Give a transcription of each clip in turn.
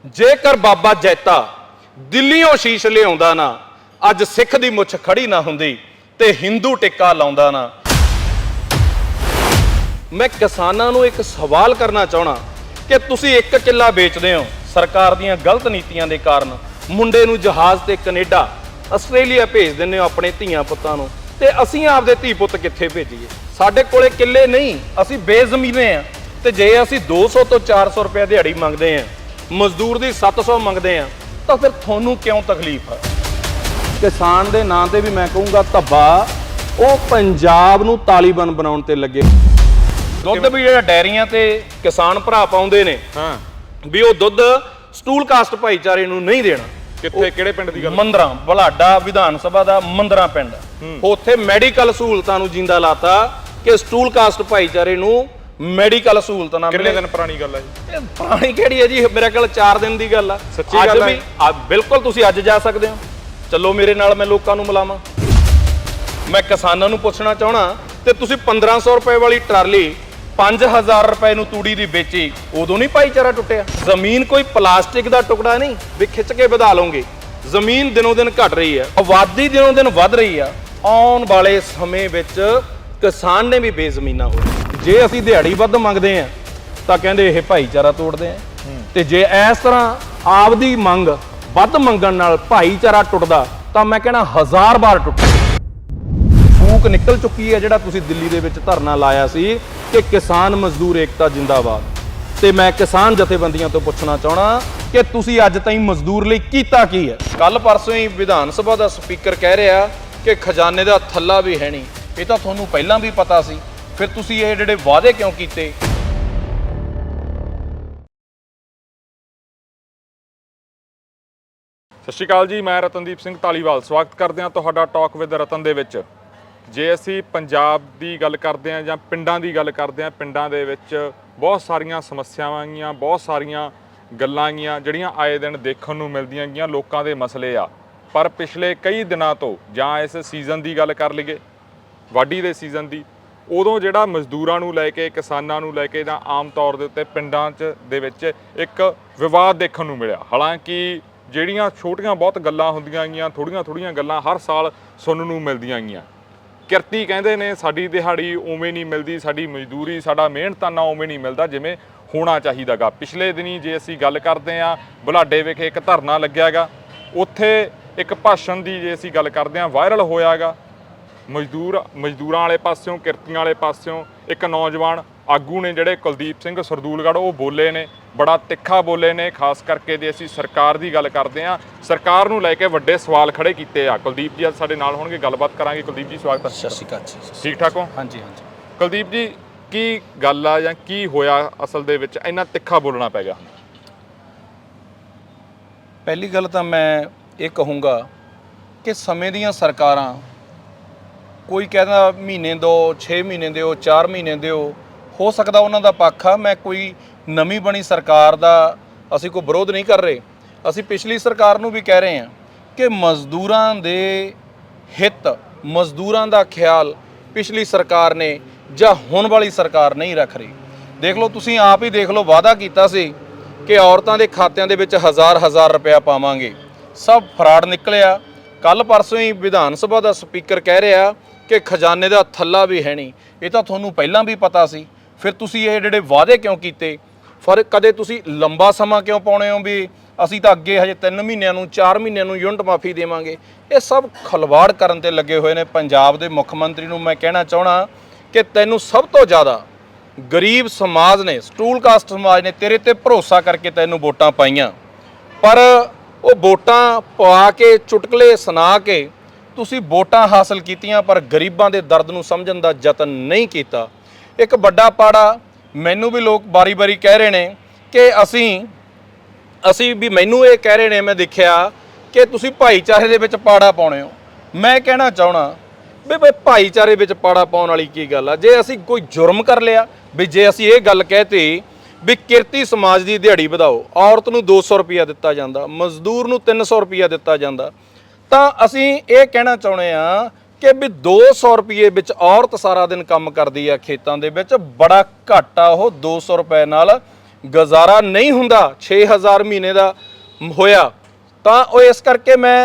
जेकर बाबा जैता दिल्लीओं शीश लियाउंदा ना, अज सिख दी मुछ खड़ी ना हुंदी ते हिंदू टिक्का लाउंदा ना। मैं किसानां नूं एक सवाल करना चाहना कि तुसीं एक किला बेचदे हो सरकार दीयां गलत नीतियां दे कारण, मुंडे नूं जहाज़ ते कनेडा आस्ट्रेलिया भेज दिंदे हो अपने धीआं पुत्तां नूं, ते असीं आपदे धी पुत्त कित्थे भेजीए? साडे कोले किले नहीं, असीं बेज़मीने आ। ते जे असीं 200 तो 400 रुपया दिहाड़ी मंगदे आ, मजदूर दी 700 मंगदे आ, तो फिर तुहानूं क्यों तकलीफ है? किसान दे नां ते भी मैं कहूँगा धब्बा वो पंजाब नूं तालीबान बनाउण ते लगे। दुੱਧ भी ਜਿਹੜਾ ਡੈਰੀਆਂ ਤੇ ਕਿਸਾਨ ਭਰਾ ਪਾਉਂਦੇ ਨੇ, ਵੀ ਉਹ ਦੁੱਧ ਸਟੂਲ ਕਾਸਟ ਭਾਈਚਾਰੇ ਨੂੰ ਨਹੀਂ ਦੇਣਾ। ਕਿੱਥੇ ਕਿਹੜੇ ਪਿੰਡ ਦੀ ਗੱਲ? ਮੰਦਰਾਂ, ਬਲਾਡਾ ਵਿਧਾਨ ਸਭਾ ਦਾ ਮੰਦਰਾਂ ਪਿੰਡ, ਉੱਥੇ ਮੈਡੀਕਲ ਸਹੂਲਤਾਂ ਨੂੰ ਜਿੰਦਾ ਲਾਤਾ ਕਿ ਸਟੂਲ ਕਾਸਟ ਭਾਈਚਾਰੇ ਨੂੰ ਮੈਡੀਕਲ ਸਹੂਲਤਾਂ ਨਾ ਮਿਲੇ। ਕਿੰਨੇ ਦਿਨ ਪੁਰਾਣੀ ਗੱਲ ਹੈ ਇਹ ਪੁਰਾਣੀ ਕਿਹੜੀ ਹੈ ਜੀ, ਮੇਰੇ ਕੋਲ 4 ਦਿਨ ਦੀ ਗੱਲ ਆ। ਸੱਚੀ ਗੱਲ ਹੈ? ਬਿਲਕੁਲ, ਤੁਸੀਂ ਅੱਜ ਜਾ ਸਕਦੇ ਹੋ, ਚਲੋ ਮੇਰੇ ਨਾਲ, ਮੈਂ ਲੋਕਾਂ ਨੂੰ ਮਿਲਾਵਾਂ। ਮੈਂ ਕਿਸਾਨਾਂ ਨੂੰ ਪੁੱਛਣਾ ਚਾਹਣਾ, ਤੇ ਤੁਸੀਂ 1500 ਰੁਪਏ ਵਾਲੀ ਟਰਾਲੀ 5000 ਰੁਪਏ ਨੂੰ ਤੂੜੀ ਦੀ ਵੇਚੀ, ਉਦੋਂ ਨਹੀਂ ਭਾਈਚਾਰਾ ਟੁੱਟਿਆ? ਜ਼ਮੀਨ ਕੋਈ ਪਲਾਸਟਿਕ ਦਾ ਟੁਕੜਾ ਨਹੀਂ ਵੀ ਖਿੱਚ ਕੇ ਵਧਾ ਲਓਗੇ। ਜ਼ਮੀਨ ਦਿਨੋਂ ਦਿਨ ਘਟ ਰਹੀ ਹੈ, ਆਬਾਦੀ ਦਿਨੋਂ ਦਿਨ ਵੱਧ ਰਹੀ ਆ। ਆਉਣ ਵਾਲੇ ਸਮੇਂ ਵਿੱਚ ਕਿਸਾਨ ਨੇ ਵੀ ਬੇਜ਼ਮੀਨਾ ਹੋ ਜਾਣਾ। ਜੇ ਅਸੀਂ ਦਿਹਾੜੀ ਵੱਧ ਮੰਗਦੇ ਆ ਤਾਂ ਕਹਿੰਦੇ ਇਹ ਭਾਈਚਾਰਾ ਤੋੜਦੇ ਆ, ਤੇ ਜੇ ਇਸ ਤਰ੍ਹਾਂ ਆਪਦੀ ਮੰਗ ਵੱਧ ਮੰਗਣ ਨਾਲ ਭਾਈਚਾਰਾ ਟੁੱਟਦਾ ਤਾਂ ਮੈਂ ਕਹਿਣਾ 1000 ਵਾਰ ਟੁੱਟਦਾ। ਫੂਕ ਨਿਕਲ ਚੁੱਕੀ ਹੈ ਜਿਹੜਾ ਤੁਸੀਂ ਦਿੱਲੀ ਦੇ ਵਿੱਚ ਧਰਨਾ ਲਾਇਆ ਸੀ ਕਿ ਕਿਸਾਨ ਮਜ਼ਦੂਰ ਏਕਤਾ ਜਿੰਦਾਬਾਦ। ਤੇ ਮੈਂ ਕਿਸਾਨ ਜਥੇਬੰਦੀਆਂ ਤੋਂ ਪੁੱਛਣਾ ਚਾਹਣਾ ਕਿ ਤੁਸੀਂ ਅੱਜ ਤਾਈਂ ਮਜ਼ਦੂਰ ਲਈ ਕੀਤਾ ਕੀ ਹੈ? ਕੱਲ ਪਰਸੋਂ ਹੀ ਵਿਧਾਨ ਸਭਾ ਦਾ ਸਪੀਕਰ ਕਹਿ ਰਿਹਾ ਕਿ ਖਜ਼ਾਨੇ ਦਾ ਥੱਲਾ ਵੀ ਹੈ ਨਹੀਂ। ਇਹ ਤਾਂ ਤੁਹਾਨੂੰ ਪਹਿਲਾਂ ਵੀ ਪਤਾ ਸੀ, ਫਿਰ ਤੁਸੀਂ ਇਹ ਜਿਹੜੇ ਵਾਅਦੇ ਕਿਉਂ ਕੀਤੇ? ਸਤਿ ਸ਼੍ਰੀ ਅਕਾਲ ਜੀ, ਮੈਂ ਰਤਨਦੀਪ ਸਿੰਘ ਧਾਲੀਵਾਲ ਸਵਾਗਤ ਕਰਦੇ ਹਾਂ ਤੁਹਾਡਾ ਟਾਕ ਵਿਦ ਰਤਨ ਦੇ ਵਿੱਚ। ਜੇ ਅਸੀਂ ਪੰਜਾਬ ਦੀ ਗੱਲ ਕਰਦੇ ਹਾਂ ਜਾਂ ਪਿੰਡਾਂ ਦੀ ਗੱਲ ਕਰਦੇ ਹਾਂ, ਪਿੰਡਾਂ ਦੇ ਵਿੱਚ ਬਹੁਤ ਸਾਰੀਆਂ ਸਮੱਸਿਆਵਾਂ ਗੀਆਂ, ਬਹੁਤ ਸਾਰੀਆਂ ਗੱਲਾਂ ਗੀਆਂ ਜਿਹੜੀਆਂ ਆਏ ਦਿਨ ਦੇਖਣ ਨੂੰ ਮਿਲਦੀਆਂ ਗੀਆਂ, ਲੋਕਾਂ ਦੇ ਮਸਲੇ ਆ। ਪਰ ਪਿਛਲੇ ਕਈ ਦਿਨਾਂ ਤੋਂ, ਜਾਂ ਇਸ ਸੀਜ਼ਨ ਦੀ ਗੱਲ ਕਰ ਲਈਏ ਵਾਢੀ ਦੇ ਸੀਜ਼ਨ ਦੀ, ਉਦੋਂ ਜਿਹੜਾ ਮਜ਼ਦੂਰਾਂ ਨੂੰ ਲੈ ਕੇ, ਕਿਸਾਨਾਂ ਨੂੰ ਲੈ ਕੇ ਜਾਂ ਆਮ ਤੌਰ ਦੇ ਉੱਤੇ ਪਿੰਡਾਂ 'ਚ ਦੇ ਵਿੱਚ ਇੱਕ ਵਿਵਾਦ ਦੇਖਣ ਨੂੰ ਮਿਲਿਆ। ਹਾਲਾਂਕਿ ਜਿਹੜੀਆਂ ਛੋਟੀਆਂ ਬਹੁਤ ਗੱਲਾਂ ਹੁੰਦੀਆਂ ਗੀਆਂ, ਥੋੜ੍ਹੀਆਂ ਗੱਲਾਂ ਹਰ ਸਾਲ ਸੁਣਨ ਨੂੰ ਮਿਲਦੀਆਂ ਗੀਆਂ। ਕਿਰਤੀ ਕਹਿੰਦੇ ਨੇ ਸਾਡੀ ਦਿਹਾੜੀ ਉਵੇਂ ਨਹੀਂ ਮਿਲਦੀ, ਸਾਡੀ ਮਜ਼ਦੂਰੀ, ਸਾਡਾ ਮਿਹਨਤਾਨਾ ਉਵੇਂ ਨਹੀਂ ਮਿਲਦਾ ਜਿਵੇਂ ਹੋਣਾ ਚਾਹੀਦਾ ਗਾ। ਪਿਛਲੇ ਦਿਨੀ ਜੇ ਅਸੀਂ ਗੱਲ ਕਰਦੇ ਹਾਂ, ਬੁਲਾਡੇ ਵਿਖੇ ਇੱਕ ਧਰਨਾ ਲੱਗਿਆ ਗਾ, ਉੱਥੇ ਇੱਕ ਭਾਸ਼ਣ ਦੀ ਜੇ ਅਸੀਂ ਗੱਲ ਕਰਦੇ ਹਾਂ ਵਾਇਰਲ ਹੋਇਆ ਗਾ। ਮਜ਼ਦੂਰਾਂ ਵਾਲੇ ਪਾਸਿਓਂ, ਕਿਰਤੀਆਂ ਵਾਲੇ ਪਾਸਿਓਂ ਇੱਕ ਨੌਜਵਾਨ ਆਗੂ ਨੇ ਜਿਹੜੇ ਕੁਲਦੀਪ ਸਿੰਘ ਸਰਦੂਲਗੜ੍ਹ, ਉਹ ਬੋਲੇ ਨੇ, ਬੜਾ ਤਿੱਖਾ ਬੋਲੇ ਨੇ। ਖਾਸ ਕਰਕੇ ਜੇ ਅਸੀਂ ਸਰਕਾਰ ਦੀ ਗੱਲ ਕਰਦੇ ਹਾਂ, ਸਰਕਾਰ ਨੂੰ ਲੈ ਕੇ ਵੱਡੇ ਸਵਾਲ ਖੜੇ ਕੀਤੇ ਆ। ਕੁਲਦੀਪ ਜੀ ਅੱਜ ਸਾਡੇ ਨਾਲ ਹੋਣਗੇ, ਗੱਲਬਾਤ ਕਰਾਂਗੇ। ਕੁਲਦੀਪ ਜੀ ਸਵਾਗਤ ਹੈ। ਸਤਿ ਸ਼੍ਰੀ ਅਕਾਲ ਜੀ। ਠੀਕ ਠਾਕ ਹੋ? ਹਾਂਜੀ ਹਾਂਜੀ। ਕੁਲਦੀਪ ਜੀ, ਕੀ ਗੱਲ ਆ ਜਾਂ ਕੀ ਹੋਇਆ ਅਸਲ ਦੇ ਵਿੱਚ ਇੰਨਾ ਤਿੱਖਾ ਬੋਲਣਾ ਪੈ ਗਿਆ? ਪਹਿਲੀ ਗੱਲ ਤਾਂ ਮੈਂ ਇਹ ਕਹੂੰਗਾ ਕਿ ਸਮੇਂ ਦੀਆਂ ਸਰਕਾਰਾਂ, ਕੋਈ ਕਹਿੰਦਾ ਮਹੀਨੇ ਦਿਓ, 6 ਮਹੀਨੇ ਦਿਓ, 4 ਮਹੀਨੇ ਦਿਓ, ਹੋ ਸਕਦਾ ਉਹਨਾਂ ਦਾ ਪੱਖ ਆ। ਮੈਂ ਕੋਈ ਨਵੀਂ ਬਣੀ ਸਰਕਾਰ ਦਾ ਅਸੀਂ ਕੋਈ ਵਿਰੋਧ ਨਹੀਂ ਕਰ ਰਹੇ। ਅਸੀਂ ਪਿਛਲੀ ਸਰਕਾਰ ਨੂੰ ਵੀ ਕਹਿ ਰਹੇ ਹਾਂ ਕਿ ਮਜ਼ਦੂਰਾਂ ਦੇ ਹਿੱਤ, ਮਜ਼ਦੂਰਾਂ ਦਾ ਖਿਆਲ ਪਿਛਲੀ ਸਰਕਾਰ ਨੇ ਜਾਂ ਹੁਣ ਵਾਲੀ ਸਰਕਾਰ ਨਹੀਂ ਰੱਖ ਰਹੀ। ਦੇਖ ਲਓ, ਤੁਸੀਂ ਆਪ ਹੀ ਦੇਖ ਲਓ, ਵਾਅਦਾ ਕੀਤਾ ਸੀ ਕਿ ਔਰਤਾਂ ਦੇ ਖਾਤਿਆਂ ਦੇ ਵਿੱਚ 1000 ਰੁਪਇਆ ਪਾਵਾਂਗੇ, ਸਭ ਫਰਾਡ ਨਿਕਲਿਆ। ਕੱਲ ਪਰਸੋਂ ਹੀ ਵਿਧਾਨ ਸਭਾ ਦਾ ਸਪੀਕਰ ਕਹਿ ਰਿਹਾ ਕਿ ਖਜ਼ਾਨੇ ਦਾ ਥੱਲਾ ਵੀ ਹੈ ਨਹੀਂ। ਇਹ ਤਾਂ ਤੁਹਾਨੂੰ ਪਹਿਲਾਂ ਵੀ ਪਤਾ ਸੀ, ਫਿਰ ਤੁਸੀਂ ਇਹ ਜਿਹੜੇ ਵਾਅਦੇ ਕਿਉਂ ਕੀਤੇ? ਫਿਰ ਕਦੇ ਤੁਸੀਂ ਲੰਬਾ ਸਮਾਂ ਕਿਉਂ ਪਾਉਣੇ ਹੋ ਵੀ ਅਸੀਂ ਤਾਂ ਅੱਗੇ ਹਜੇ 3 ਮਹੀਨਿਆਂ ਨੂੰ, 4 ਮਹੀਨਿਆਂ ਨੂੰ ਯੂਨਿਟ ਮਾਫੀ ਦੇਵਾਂਗੇ? ਇਹ ਸਭ ਖਲਵਾੜ ਕਰਨ ਤੇ ਲੱਗੇ ਹੋਏ ਨੇ। ਪੰਜਾਬ ਦੇ ਮੁੱਖ ਮੰਤਰੀ ਨੂੰ ਮੈਂ ਕਹਿਣਾ ਚਾਹਣਾ ਕਿ ਤੈਨੂੰ ਸਭ ਤੋਂ ਜ਼ਿਆਦਾ ਗਰੀਬ ਸਮਾਜ ਨੇ, ਸਟੂਲ ਕਾਸਟ ਸਮਾਜ ਨੇ ਤੇਰੇ ਤੇ ਭਰੋਸਾ ਕਰਕੇ ਤੈਨੂੰ ਵੋਟਾਂ ਪਾਈਆਂ, ਪਰ ਉਹ ਵੋਟਾਂ ਪਵਾ ਕੇ, ਚੁਟਕਲੇ ਸੁਣਾ ਕੇ ਤੁਸੀਂ ਵੋਟਾਂ ਹਾਸਲ ਕੀਤੀਆਂ, ਪਰ ਗਰੀਬਾਂ ਦੇ ਦਰਦ ਨੂੰ ਸਮਝਣ ਦਾ ਯਤਨ ਨਹੀਂ ਕੀਤਾ। ਇੱਕ ਵੱਡਾ ਪਾੜਾ ਮੈਨੂੰ ਵੀ ਲੋਕ ਬਾਰੀ-ਬਾਰੀ ਕਹਿ ਰਹੇ ਨੇ ਕਿ ਅਸੀਂ ਵੀ, ਮੈਨੂੰ ਇਹ ਕਹਿ ਰਹੇ ਨੇ, ਮੈਂ ਦੇਖਿਆ ਕਿ ਤੁਸੀਂ ਭਾਈਚਾਰੇ ਦੇ ਵਿੱਚ ਪਾੜਾ ਪਾਉਣੇ ਹੋ। ਮੈਂ ਕਹਿਣਾ ਚਾਹਣਾ ਵੀ ਭਾਈਚਾਰੇ ਵਿੱਚ ਪਾੜਾ ਪਾਉਣ ਵਾਲੀ ਕੀ ਗੱਲ ਆ? ਜੇ ਅਸੀਂ ਕੋਈ ਜੁਰਮ ਕਰ ਲਿਆ, ਵੀ ਜੇ ਅਸੀਂ ਇਹ ਗੱਲ ਕਹਿਤੀ ਵੀ ਕਿਰਤੀ ਸਮਾਜ ਦੀ ਦਿਹਾੜੀ ਵਧਾਓ, ਔਰਤ ਨੂੰ 200 ਰੁਪਇਆ ਦਿੱਤਾ ਜਾਂਦਾ, ਮਜ਼ਦੂਰ ਨੂੰ 300 ਰੁਪਇਆ ਦਿੱਤਾ ਜਾਂਦਾ, ਤਾਂ ਅਸੀਂ ਇਹ ਕਹਿਣਾ ਚਾਹੁੰਦੇ ਹਾਂ ਕਿ ਵੀ 200 ਰੁਪਏ ਵਿੱਚ ਔਰਤ ਸਾਰਾ ਦਿਨ ਕੰਮ ਕਰਦੀ ਆ ਖੇਤਾਂ ਦੇ ਵਿੱਚ, ਬੜਾ ਘੱਟ ਆ ਉਹ 200 ਰੁਪਏ ਨਾਲ ਗੁਜ਼ਾਰਾ ਨਹੀਂ ਹੁੰਦਾ 6000 ਮਹੀਨੇ ਦਾ ਹੋਇਆ। ਤਾਂ ਉਹ ਇਸ ਕਰਕੇ ਮੈਂ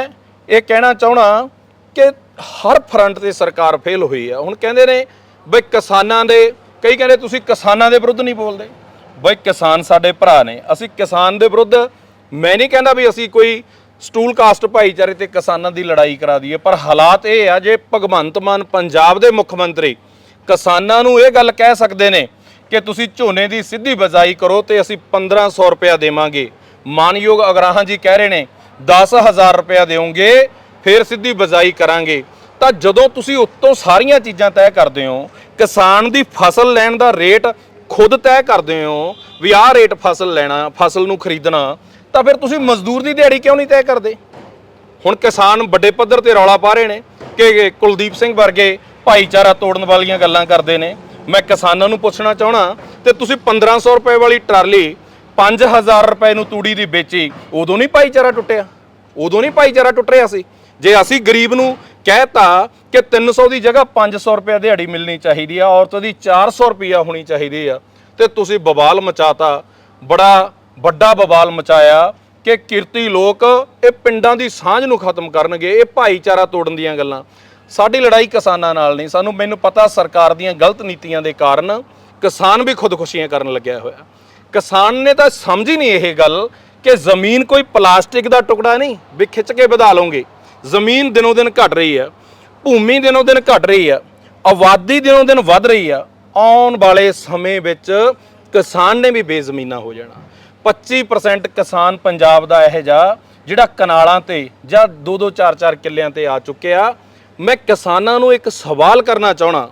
ਇਹ ਕਹਿਣਾ ਚਾਹਣਾ ਕਿ ਹਰ ਫਰੰਟ ਤੇ ਸਰਕਾਰ ਫੇਲ ਹੋਈ ਆ। ਹੁਣ ਕਹਿੰਦੇ ਨੇ ਬਈ ਕਿਸਾਨਾਂ ਦੇ, ਕਈ ਕਹਿੰਦੇ ਤੁਸੀਂ ਕਿਸਾਨਾਂ ਦੇ ਵਿਰੁੱਧ ਨਹੀਂ ਬੋਲਦੇ। ਬਈ ਕਿਸਾਨ ਸਾਡੇ ਭਰਾ ਨੇ, ਅਸੀਂ ਕਿਸਾਨ ਦੇ ਵਿਰੁੱਧ, ਮੈਂ ਨਹੀਂ ਕਹਿੰਦਾ ਵੀ ਅਸੀਂ ਕੋਈ ਸਟੂਲ ਕਾਸਟ ਭਾਈਚਾਰੇ ਤੇ ਕਿਸਾਨਾਂ ਦੀ ਲੜਾਈ ਕਰਾ ਦਈਏ, ਪਰ ਹਾਲਾਤ ਇਹ ਆ ਜੇ ਭਗਵੰਤ ਮਾਨ ਪੰਜਾਬ ਦੇ ਮੁੱਖ ਮੰਤਰੀ ਕਿਸਾਨਾਂ ਨੂੰ ਇਹ ਗੱਲ ਕਹਿ ਸਕਦੇ ਨੇ ਕਿ ਤੁਸੀਂ ਝੋਨੇ ਦੀ ਸਿੱਧੀ ਬਿਜਾਈ ਕਰੋ ਤੇ ਅਸੀਂ 1500 ਰੁਪਇਆ ਦੇਵਾਂਗੇ, ਮਾਨਯੋਗ ਅਗਰਾਹਾਂ ਜੀ ਕਹਿ ਰਹੇ ਨੇ 10000 ਰੁਪਇਆ ਦੇਵੋਗੇ ਫਿਰ ਸਿੱਧੀ ਬਿਜਾਈ ਕਰਾਂਗੇ। ਤਾਂ ਜਦੋਂ ਤੁਸੀਂ ਉੱਤੋਂ ਸਾਰੀਆਂ ਚੀਜ਼ਾਂ ਤੈਅ ਕਰਦੇ ਹੋ, ਕਿਸਾਨ ਦੀ ਫਸਲ ਲੈਣ ਦਾ ਰੇਟ ਖੁਦ ਤੈਅ ਕਰਦੇ ਹੋ ਵੀ ਆਹ ਰੇਟ ਫਸਲ ਲੈਣਾ, ਫਸਲ ਨੂੰ ਖਰੀਦਣਾ, ਤਾਂ ਫਿਰ ਤੁਸੀਂ ਮਜ਼ਦੂਰ ਦੀ ਦਿਹਾੜੀ ਕਿਉਂ ਨਹੀਂ ਤੈਅ ਕਰਦੇ? ਹੁਣ ਕਿਸਾਨ ਵੱਡੇ ਪੱਧਰ ਤੇ ਰੌਲਾ ਪਾ ਰਹੇ ਨੇ ਕਿ ਕੁਲਦੀਪ ਸਿੰਘ ਵਰਗੇ ਭਾਈਚਾਰਾ ਤੋੜਨ ਵਾਲੀਆਂ ਗੱਲਾਂ ਕਰਦੇ ਨੇ। ਮੈਂ ਕਿਸਾਨਾਂ ਨੂੰ ਪੁੱਛਣਾ ਚਾਹਣਾ, ਤੇ ਤੁਸੀਂ 1500 ਰੁਪਏ ਵਾਲੀ ਟਰਾਲੀ 5000 ਰੁਪਏ ਨੂੰ ਤੂੜੀ ਦੀ ਵੇਚੀ, ਉਦੋਂ ਨਹੀਂ ਭਾਈਚਾਰਾ ਟੁੱਟਿਆ? ਉਦੋਂ ਨਹੀਂ ਭਾਈਚਾਰਾ ਟੁੱਟ ਰਿਹਾ ਸੀ? ਜੇ ਅਸੀਂ ਗਰੀਬ ਨੂੰ ਕਹਿਤਾ ਕਿ 300 ਦੀ ਜਗ੍ਹਾ 500 ਰੁਪਏ ਦਿਹਾੜੀ ਮਿਲਣੀ ਚਾਹੀਦੀ ਆ, ਔਰਤ ਦੀ 400 ਰੁਪਇਆ ਹੋਣੀ ਚਾਹੀਦੀ ਆ, ਤੇ ਤੁਸੀਂ ਬਵਾਲ ਮਚਾਤਾ, ਬੜਾ ਵੱਡਾ ਬਵਾਲ ਮਚਾਇਆ ਕਿ ਕਿਰਤੀ ਲੋਕ ਇਹ ਪਿੰਡਾਂ ਦੀ ਸਾਂਝ ਨੂੰ ਖਤਮ ਕਰਨਗੇ, ਇਹ ਭਾਈਚਾਰਾ ਤੋੜਨ ਦੀਆਂ ਗੱਲਾਂ। ਸਾਡੀ ਲੜਾਈ ਕਿਸਾਨਾਂ ਨਾਲ ਨਹੀਂ, ਮੈਨੂੰ ਪਤਾ ਸਰਕਾਰ ਦੀਆਂ ਗਲਤ ਨੀਤੀਆਂ ਦੇ ਕਾਰਨ ਕਿਸਾਨ ਵੀ ਖੁਦਕੁਸ਼ੀਆਂ ਕਰਨ ਲੱਗਿਆ ਹੋਇਆ। ਕਿਸਾਨ ਨੇ ਤਾਂ ਸਮਝ ਹੀ ਨਹੀਂ ਇਹ ਗੱਲ ਕਿ ਜ਼ਮੀਨ ਕੋਈ ਪਲਾਸਟਿਕ ਦਾ ਟੁਕੜਾ ਨਹੀਂ ਵੀ ਖਿੱਚ ਕੇ ਵਧਾ ਲਓਗੇ। ਜ਼ਮੀਨ ਦਿਨੋਂ ਦਿਨ ਘਟ ਰਹੀ ਆ, ਭੂਮੀ ਦਿਨੋਂ ਦਿਨ ਘਟ ਰਹੀ ਆ, ਆਬਾਦੀ ਦਿਨੋਂ ਦਿਨ ਵੱਧ ਰਹੀ ਆ। ਆਉਣ ਵਾਲੇ ਸਮੇਂ ਵਿੱਚ ਕਿਸਾਨ ਨੇ ਵੀ ਬੇਜ਼ਮੀਨਾ ਹੋ ਜਾਣਾ। 25% ਕਿਸਾਨ ਪੰਜਾਬ ਦਾ ਇਹ ਜਿਹੜਾ ਕਨਾਲਾਂ ਤੇ ਜਾਂ 2-2 4-4 ਕਿੱਲਿਆਂ ਤੇ ਆ ਚੁੱਕਿਆ। ਮੈਂ ਕਿਸਾਨਾਂ ਨੂੰ ਇੱਕ ਸਵਾਲ ਕਰਨਾ ਚਾਹਣਾ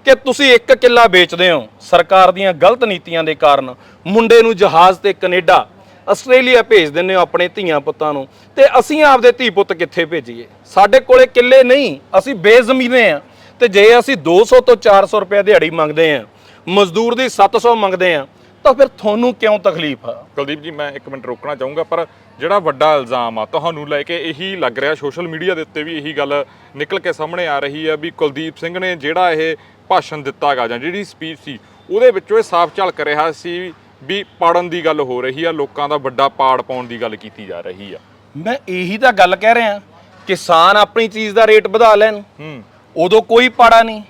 ਕਿ ਤੁਸੀਂ 1 ਕਿੱਲਾ ਵੇਚਦੇ ਹੋ ਸਰਕਾਰ ਦੀਆਂ ਗਲਤ ਨੀਤੀਆਂ ਦੇ ਕਾਰਨ, ਮੁੰਡੇ ਨੂੰ ਜਹਾਜ਼ ਤੇ ਕੈਨੇਡਾ ਆਸਟ੍ਰੇਲੀਆ ਭੇਜ ਦਿੰਦੇ ਹੋ ਆਪਣੇ ਧੀਆਂ ਪੁੱਤਾਂ ਨੂੰ, ਤੇ ਅਸੀਂ ਆਪਦੇ ਧੀ ਪੁੱਤ ਕਿੱਥੇ ਭੇਜੀਏ? ਸਾਡੇ ਕੋਲੇ ਕਿੱਲੇ ਨਹੀਂ, ਅਸੀਂ ਬੇਜ਼ਮੀਨੇ ਆ। ਤੇ ਜੇ ਅਸੀਂ 200 ਤੋਂ 400 ਰੁਪਏ ਦਿਹਾੜੀ ਮੰਗਦੇ ਆ, ਮਜ਼ਦੂਰ ਦੀ 700 ਮੰਗਦੇ ਆ, ਤਾਂ ਫਿਰ ਤੁਹਾਨੂੰ ਕਿਉਂ ਤਕਲੀਫ ਆ? ਕੁਲਦੀਪ ਜੀ, ਮੈਂ 1 ਮਿੰਟ ਰੋਕਣਾ ਚਾਹੂੰਗਾ, ਪਰ ਜਿਹੜਾ ਵੱਡਾ ਇਲਜ਼ਾਮ ਆ ਤੁਹਾਨੂੰ ਲੈ ਕੇ ਇਹੀ ਲੱਗ ਰਿਹਾ, ਸੋਸ਼ਲ ਮੀਡੀਆ ਦੇ ਉੱਤੇ ਵੀ ਇਹੀ ਗੱਲ ਨਿਕਲ ਕੇ ਸਾਹਮਣੇ ਆ ਰਹੀ ਹੈ ਵੀ ਕੁਲਦੀਪ ਸਿੰਘ ਨੇ ਜਿਹੜਾ ਇਹ ਭਾਸ਼ਣ ਦਿੱਤਾ ਗਾ ਜਾਂ ਜਿਹੜੀ ਸਪੀਚ ਸੀ ਉਹਦੇ ਵਿੱਚੋਂ ਇਹ ਸਾਫ਼ ਝਲਕ ਰਿਹਾ ਸੀ ਵੀ ਪਾੜਨ ਦੀ ਗੱਲ ਹੋ ਰਹੀ ਆ, ਲੋਕਾਂ ਦਾ ਵੱਡਾ ਪਾੜ ਪਾਉਣ ਦੀ ਗੱਲ ਕੀਤੀ ਜਾ ਰਹੀ ਆ। ਮੈਂ ਇਹੀ ਤਾਂ ਗੱਲ ਕਹਿ ਰਿਹਾ, ਕਿਸਾਨ ਆਪਣੀ ਚੀਜ਼ ਦਾ ਰੇਟ ਵਧਾ ਲੈਣ, ਉਦੋਂ ਕੋਈ ਪਾੜਾ ਨਹੀਂ।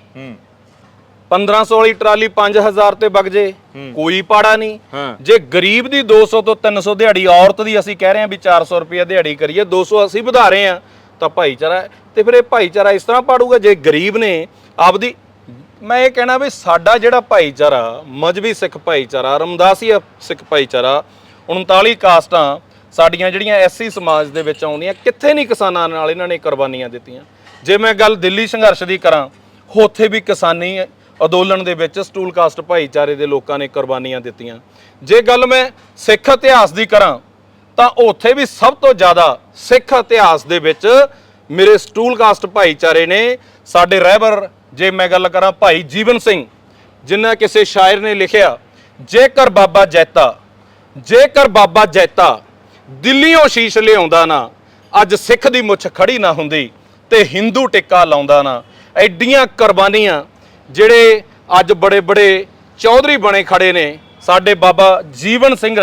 1500 ਵਾਲੀ ਟਰਾਲੀ 5000 ਤੇ ਵਗ ਜੇ, ਕੋਈ ਪਾੜਾ ਨਹੀਂ। ਜੇ ਗਰੀਬ ਦੀ 200 ਤੋਂ 300 ਦਿਹਾੜੀ, ਔਰਤ ਦੀ ਅਸੀਂ ਕਹਿ ਰਹੇ ਹਾਂ ਵੀ 400 ਰੁਪਏ ਦਿਹਾੜੀ ਕਰੀਏ, 200 ਅਸੀਂ ਵਧਾ ਰਹੇ ਹਾਂ, ਤਾਂ ਭਾਈਚਾਰਾ, ਤੇ ਫਿਰ ਇਹ ਭਾਈਚਾਰਾ ਇਸ ਤਰ੍ਹਾਂ ਪਾੜੂਗਾ ਜੇ ਗਰੀਬ ਨੇ ਆਪਦੀ। ਮੈਂ ਇਹ ਕਹਿਣਾ ਵੀ ਸਾਡਾ ਜਿਹੜਾ ਭਾਈਚਾਰਾ, ਮਜ਼੍ਹਬੀ ਸਿੱਖ ਭਾਈਚਾਰਾ, ਰਮਦਾਸੀਆ ਸਿੱਖ ਭਾਈਚਾਰਾ, 39 ਕਾਸਟਾਂ ਸਾਡੀਆਂ ਜਿਹੜੀਆਂ ਐਸਸੀ ਸਮਾਜ ਦੇ ਵਿੱਚ ਆਉਂਦੀਆਂ, ਕਿੱਥੇ ਨਹੀਂ ਕਿਸਾਨਾਂ ਨਾਲ ਇਹਨਾਂ ਨੇ ਕੁਰਬਾਨੀਆਂ ਦਿੱਤੀਆਂ। ਜੇ ਮੈਂ ਗੱਲ ਦਿੱਲੀ ਸੰਘਰਸ਼ ਦੀ ਕਰਾਂ, ਉੱਥੇ ਵੀ ਕਿਸਾਨੀ ਅੰਦੋਲਨ ਦੇ ਵਿੱਚ ਸਟੂਲ ਕਾਸਟ ਭਾਈਚਾਰੇ ਦੇ ਲੋਕਾਂ ਨੇ ਕੁਰਬਾਨੀਆਂ ਦਿੱਤੀਆਂ। ਜੇ ਗੱਲ ਮੈਂ ਸਿੱਖ ਇਤਿਹਾਸ ਦੀ ਕਰਾਂ ਤਾਂ ਉੱਥੇ ਵੀ ਸਭ ਤੋਂ ਜ਼ਿਆਦਾ ਸਿੱਖ ਇਤਿਹਾਸ ਦੇ ਵਿੱਚ ਮੇਰੇ ਸਟੂਲ ਕਾਸਟ ਭਾਈਚਾਰੇ ਨੇ। ਸਾਡੇ ਰਹਿਬਰ, ਜੇ ਮੈਂ ਗੱਲ ਕਰਾਂ ਭਾਈ ਜੀਵਨ ਸਿੰਘ, ਜਿਨ੍ਹਾਂ ਕਿਸੇ ਸ਼ਾਇਰ ਨੇ ਲਿਖਿਆ, ਜੇਕਰ ਬਾਬਾ ਜੈਤਾ ਦਿੱਲੀੋਂ ਸ਼ੀਸ਼ ਲਿਆਉਂਦਾ ਨਾ, ਅੱਜ ਸਿੱਖ ਦੀ ਮੁੱਛ ਖੜੀ ਨਾ ਹੁੰਦੀ ਤੇ ਹਿੰਦੂ ਟਿੱਕਾ ਲਾਉਂਦਾ ਨਾ। ਐਡੀਆਂ ਕੁਰਬਾਨੀਆਂ ਜਿਹੜੇ ਅੱਜ ਬੜੇ ਬੜੇ ਚੌਧਰੀ ਬਣੇ ਖੜੇ ਨੇ, ਸਾਡੇ ਬਾਬਾ ਜੀਵਨ ਸਿੰਘ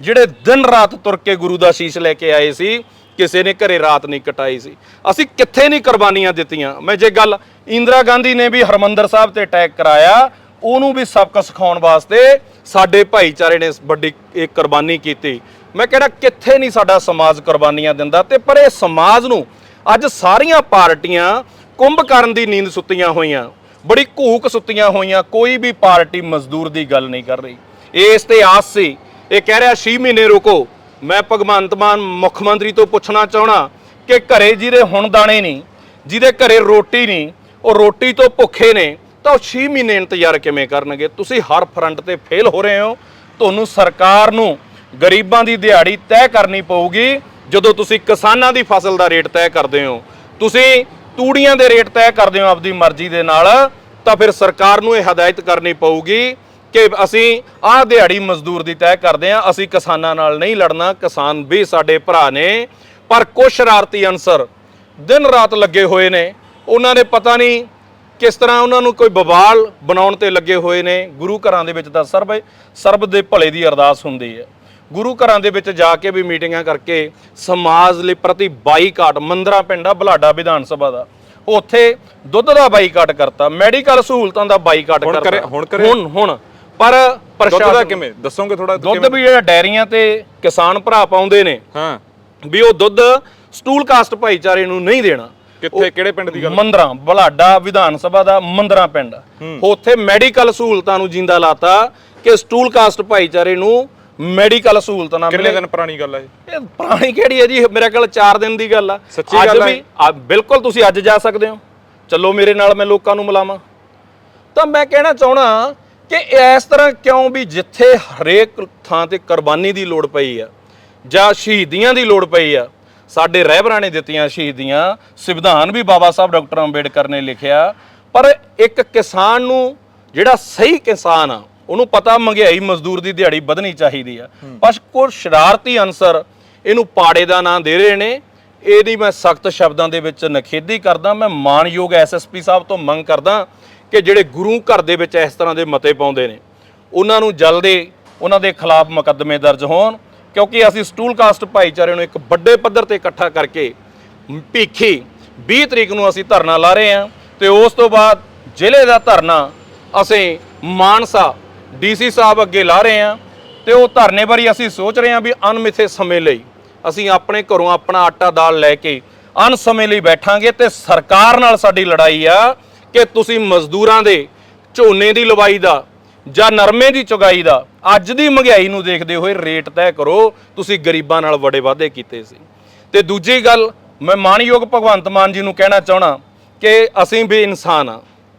ਜਿਹੜੇ ਦਿਨ ਰਾਤ ਤੁਰ ਕੇ ਗੁਰੂ ਦਾ ਸ਼ੀਸ਼ ਲੈ ਕੇ ਆਏ ਸੀ, ਕਿਸੇ ਨੇ ਘਰੇ ਰਾਤ ਨਹੀਂ ਕਟਾਈ ਸੀ। ਅਸੀਂ ਕਿੱਥੇ ਨਹੀਂ ਕੁਰਬਾਨੀਆਂ ਦਿੱਤੀਆਂ। ਮੈਂ ਜੇ ਗੱਲ ਇੰਦਰਾ ਗਾਂਧੀ ਨੇ ਵੀ ਹਰਮੰਦਰ ਸਾਹਿਬ ਤੇ ਅਟੈਕ ਕਰਾਇਆ, ਉਹਨੂੰ ਵੀ ਸਬਕ ਸਿਖਾਉਣ ਵਾਸਤੇ ਸਾਡੇ ਭਾਈਚਾਰੇ ਨੇ ਵੱਡੀ ਇੱਕ ਕੁਰਬਾਨੀ ਕੀਤੀ। ਮੈਂ ਕਹਿੰਦਾ ਕਿੱਥੇ ਨਹੀਂ ਸਾਡਾ ਸਮਾਜ ਕੁਰਬਾਨੀਆਂ ਦਿੰਦਾ। ਤੇ ਪਰ ਇਹ ਸਮਾਜ ਨੂੰ ਅੱਜ ਸਾਰੀਆਂ ਪਾਰਟੀਆਂ ਕੁੰਭ ਕਰਨ ਦੀ ਨੀਂਦ ਸੁੱਤੀਆਂ ਹੋਈਆਂ, ਬੜੀ ਘੂਕ ਸੁੱਤੀਆਂ ਹੋਈਆਂ। ਕੋਈ ਵੀ ਪਾਰਟੀ ਮਜ਼ਦੂਰ ਦੀ ਗੱਲ ਨਹੀਂ ਕਰ ਰਹੀ। ਇਸ ਤੇ ਆਸ ਸੀ, ਇਹ ਕਹਿ ਰਿਹਾ 6 ਮਹੀਨੇ ਰੁਕੋ। ਮੈਂ ਭਗਵੰਤ ਮਾਨ ਮੁੱਖ ਮੰਤਰੀ ਤੋਂ ਪੁੱਛਣਾ ਚਾਹਣਾ ਕਿ ਘਰੇ ਜਿਹਦੇ ਹੁਣ ਦਾਣੇ ਨਹੀਂ, ਜਿਹਦੇ ਘਰੇ ਰੋਟੀ ਨਹੀਂ, ਉਹ ਰੋਟੀ ਤੋਂ ਭੁੱਖੇ ਨੇ, ਤਾਂ ਉਹ 6 ਮਹੀਨੇ ਇੰਤਜ਼ਾਰ ਕਿਵੇਂ ਕਰਨਗੇ? ਤੁਸੀਂ ਹਰ ਫਰੰਟ ਤੇ ਫੇਲ ਹੋ ਰਹੇ ਹੋ। ਤੁਹਾਨੂੰ ਸਰਕਾਰ ਨੂੰ ਗਰੀਬਾਂ ਦੀ ਦਿਹਾੜੀ ਤੈਅ ਕਰਨੀ ਪਊਗੀ। ਜਦੋਂ ਤੁਸੀਂ ਕਿਸਾਨਾਂ ਦੀ ਫਸਲ ਦਾ ਰੇਟ ਤੈਅ ਕਰਦੇ ਹੋ, ਤੁਸੀਂ ਤੂੜੀਆਂ ਦੇ ਰੇਟ ਤੈਅ ਕਰਦੇ ਹੋ ਆਪਦੀ ਮਰਜ਼ੀ ਦੇ ਨਾਲ, ਤਾਂ ਫਿਰ ਸਰਕਾਰ ਨੂੰ ਇਹ ਹਦਾਇਤ ਕਰਨੀ ਪਊਗੀ ਕਿ ਅਸੀਂ ਆਹ ਦਿਹਾੜੀ ਮਜ਼ਦੂਰ ਦੀ ਤੈਅ ਕਰਦੇ ਹਾਂ, ਅਸੀਂ ਕਿਸਾਨਾਂ ਨਾਲ ਨਹੀਂ ਲੜਨਾ। ਕਿਸਾਨ ਵੀ ਸਾਡੇ ਭਰਾ ਨੇ, ਪਰ ਕੁਝ ਸ਼ਰਾਰਤੀ ਅਨਸਰ ਦਿਨ ਰਾਤ ਲੱਗੇ ਹੋਏ ਨੇ। ਉਹਨਾਂ ਨੇ ਪਤਾ ਨਹੀਂ ਕਿਸ ਤਰ੍ਹਾਂ ਉਹਨਾਂ ਨੂੰ ਕੋਈ ਬਵਾਲ ਬਣਾਉਣ ਤੇ ਲੱਗੇ ਹੋਏ ਨੇ। ਗੁਰੂ ਘਰਾਂ ਦੇ ਵਿੱਚ ਤਾਂ ਸਰਬ ਦੇ ਭਲੇ ਦੀ ਅਰਦਾਸ ਹੁੰਦੀ ਹੈ। ਗੁਰੂ ਘਰਾਂ ਦੇ ਵਿੱਚ ਜਾ ਕੇ ਵੀ ਮੀਟਿੰਗਾਂ ਕਰਕੇ ਸਮਾਜ ਲਈ ਪ੍ਰਤੀ ਬਾਈਕਾਟ, ਮੰਦਰਾ ਪਿੰਡਾ ਬਲਾਡਾ ਵਿਧਾਨ ਸਭਾ ਦਾ, ਉੱਥੇ ਦੁੱਧ ਦਾ ਬਾਈਕਾਟ ਕਰਤਾ, ਮੈਡੀਕਲ ਸਹੂਲਤਾਂ ਦਾ ਬਾਈਕਾਟ ਕਰਤਾ। ਹੁਣ ਪਰ ਪ੍ਰਸ਼ਾਸਨ ਦਾ ਕਿਵੇਂ ਦੱਸੋਗੇ ਥੋੜਾ? ਦੁੱਧ ਵੀ ਜਿਹੜਾ ਡੈਰੀਆਂ ਤੇ ਕਿਸਾਨ ਭਰਾ ਪਾਉਂਦੇ ਨੇ, ਹਾਂ, ਵੀ ਉਹ ਦੁੱਧ ਸਟੂਲ ਕਾਸਟ ਭਾਈਚਾਰੇ ਨੂੰ ਨਹੀਂ ਦੇਣਾ। ਕਿੱਥੇ, ਕਿਹੜੇ ਪਿੰਡ ਦੀ ਗੱਲ? ਮੰਦਰਾ ਬਲਾਡਾ ਵਿਧਾਨ ਸਭਾ ਦਾ ਮੰਦਰਾ ਪਿੰਡ, ਉੱਥੇ ਮੈਡੀਕਲ ਸਹੂਲਤਾਂ ਨੂੰ ਜਿੰਦਾ ਲਾਤਾ ਕਿ ਸਟੂਲ ਕਾਸਟ ਭਾਈਚਾਰੇ ਨੂੰ ਮੈਡੀਕਲ ਸਹੂਲਤਾਂ ਨਾ ਮਿਲੇ। ਕਿੰਨੇ ਦਿਨ ਪੁਰਾਣੀ ਗੱਲ ਹੈ ਇਹ? ਪੁਰਾਣੀ ਕਿਹੜੀ ਹੈ ਜੀ, ਮੇਰੇ ਕੋਲ 4 ਦਿਨ ਦੀ ਗੱਲ ਆ। ਸੱਚੀ ਗੱਲ ਹੈ? ਬਿਲਕੁਲ, ਤੁਸੀਂ ਅੱਜ ਜਾ ਸਕਦੇ ਹੋ, ਚੱਲੋ ਮੇਰੇ ਨਾਲ, ਮੈਂ ਲੋਕਾਂ ਨੂੰ ਮਿਲਾਵਾਂ। ਤਾਂ ਮੈਂ ਕਹਿਣਾ ਚਾਹਣਾ ਕਿ ਇਸ ਤਰ੍ਹਾਂ ਕਿਉਂ ਵੀ ਜਿੱਥੇ ਹਰੇਕ ਥਾਂ ਤੇ ਕੁਰਬਾਨੀ ਦੀ ਲੋੜ ਪਈ ਆ ਜਾਂ ਸ਼ਹੀਦੀਆਂ ਦੀ ਲੋੜ ਪਈ ਆ, ਸਾਡੇ ਰਹਿਬਰਾਂ ਨੇ ਦਿੱਤੀਆਂ ਸ਼ਹੀਦੀਆਂ, ਸੰਵਿਧਾਨ ਵੀ ਬਾਬਾ ਸਾਹਿਬ ਡਾਕਟਰ ਅੰਬੇਡਕਰ ਨੇ ਲਿਖਿਆ। ਪਰ ਇੱਕ ਕਿਸਾਨ ਨੂੰ, ਜਿਹੜਾ ਸਹੀ ਕਿਸਾਨ ਆ, ਉਹਨੂੰ ਪਤਾ ਮਹਿੰਗਾਈ ਮਜ਼ਦੂਰ ਦੀ ਦਿਹਾੜੀ ਵਧਣੀ ਚਾਹੀਦੀ ਆ, ਪਰ ਕੁਝ ਸ਼ਰਾਰਤੀ ਅਨਸਰ ਇਹਨੂੰ ਪਾੜੇ ਦਾ ਨਾਂ ਦੇ ਰਹੇ ਨੇ। ਇਹਦੀ ਮੈਂ ਸਖਤ ਸ਼ਬਦਾਂ ਦੇ ਵਿੱਚ ਨਿਖੇਧੀ ਕਰਦਾ। ਮੈਂ ਮਾਨਯੋਗ ਐਸਐਸਪੀ ਸਾਹਿਬ ਤੋਂ ਮੰਗ ਕਰਦਾ ਕਿ ਜਿਹੜੇ ਗੁਰੂ ਘਰ ਦੇ ਵਿੱਚ ਇਸ ਤਰ੍ਹਾਂ ਦੇ ਮਤੇ ਪਾਉਂਦੇ ਨੇ, ਉਹਨਾਂ ਨੂੰ ਜਲਦੀ ਉਹਨਾਂ ਦੇ ਖਿਲਾਫ ਮੁਕੱਦਮੇ ਦਰਜ ਹੋਣ, ਕਿਉਂਕਿ ਅਸੀਂ ਸਟੂਲ ਕਾਸਟ ਭਾਈਚਾਰੇ ਨੂੰ ਇੱਕ ਵੱਡੇ ਪੱਧਰ ਤੇ ਇਕੱਠਾ ਕਰਕੇ ਭੀਖੀ 20 ਤਰੀਕ ਨੂੰ ਅਸੀਂ ਧਰਨਾ ਲਾ ਰਹੇ ਹਾਂ, ਤੇ ਉਸ ਤੋਂ ਬਾਅਦ ਜ਼ਿਲ੍ਹੇ ਦਾ ਧਰਨਾ ਅਸੀਂ ਮਾਨਸਾ ਡੀਸੀ ਸਾਹਿਬ ਅੱਗੇ ਲਾ ਰਹੇ ਹਾਂ। ਤੇ ਉਹ ਧਰਨੇ ਬਾਰੇ ਅਸੀਂ ਸੋਚ ਰਹੇ ਹਾਂ ਵੀ ਅਣਮਿੱਥੇ ਸਮੇਂ ਲਈ ਅਸੀਂ ਆਪਣੇ ਘਰੋਂ ਆਪਣਾ ਆਟਾ ਦਾਲ ਲੈ ਕੇ ਅਣ ਸਮੇਂ ਲਈ ਬੈਠਾਂਗੇ, ਤੇ ਸਰਕਾਰ ਨਾਲ ਸਾਡੀ ਲੜਾਈ ਆ ਕਿ ਤੁਸੀਂ ਮਜ਼ਦੂਰਾਂ ਦੇ ਝੋਨੇ ਦੀ ਲਵਾਈ ਦਾ ਜਾਂ ਨਰਮੇ ਦੀ ਚੁਗਾਈ ਦਾ ਅੱਜ ਦੀ ਮਹਿੰਗਾਈ ਨੂੰ ਦੇਖਦੇ ਹੋਏ ਰੇਟ ਤੈਅ ਕਰੋ। ਤੁਸੀਂ ਗਰੀਬਾਂ ਨਾਲ ਬੜੇ ਵਾਅਦੇ ਕੀਤੇ ਸੀ। ਤੇ ਦੂਜੀ ਗੱਲ, ਮੈਂ ਮਾਨਯੋਗ ਭਗਵੰਤ ਮਾਨ ਜੀ ਨੂੰ ਕਹਿਣਾ ਚਾਹਣਾ ਕਿ ਅਸੀਂ ਵੀ ਇਨਸਾਨ ਆ।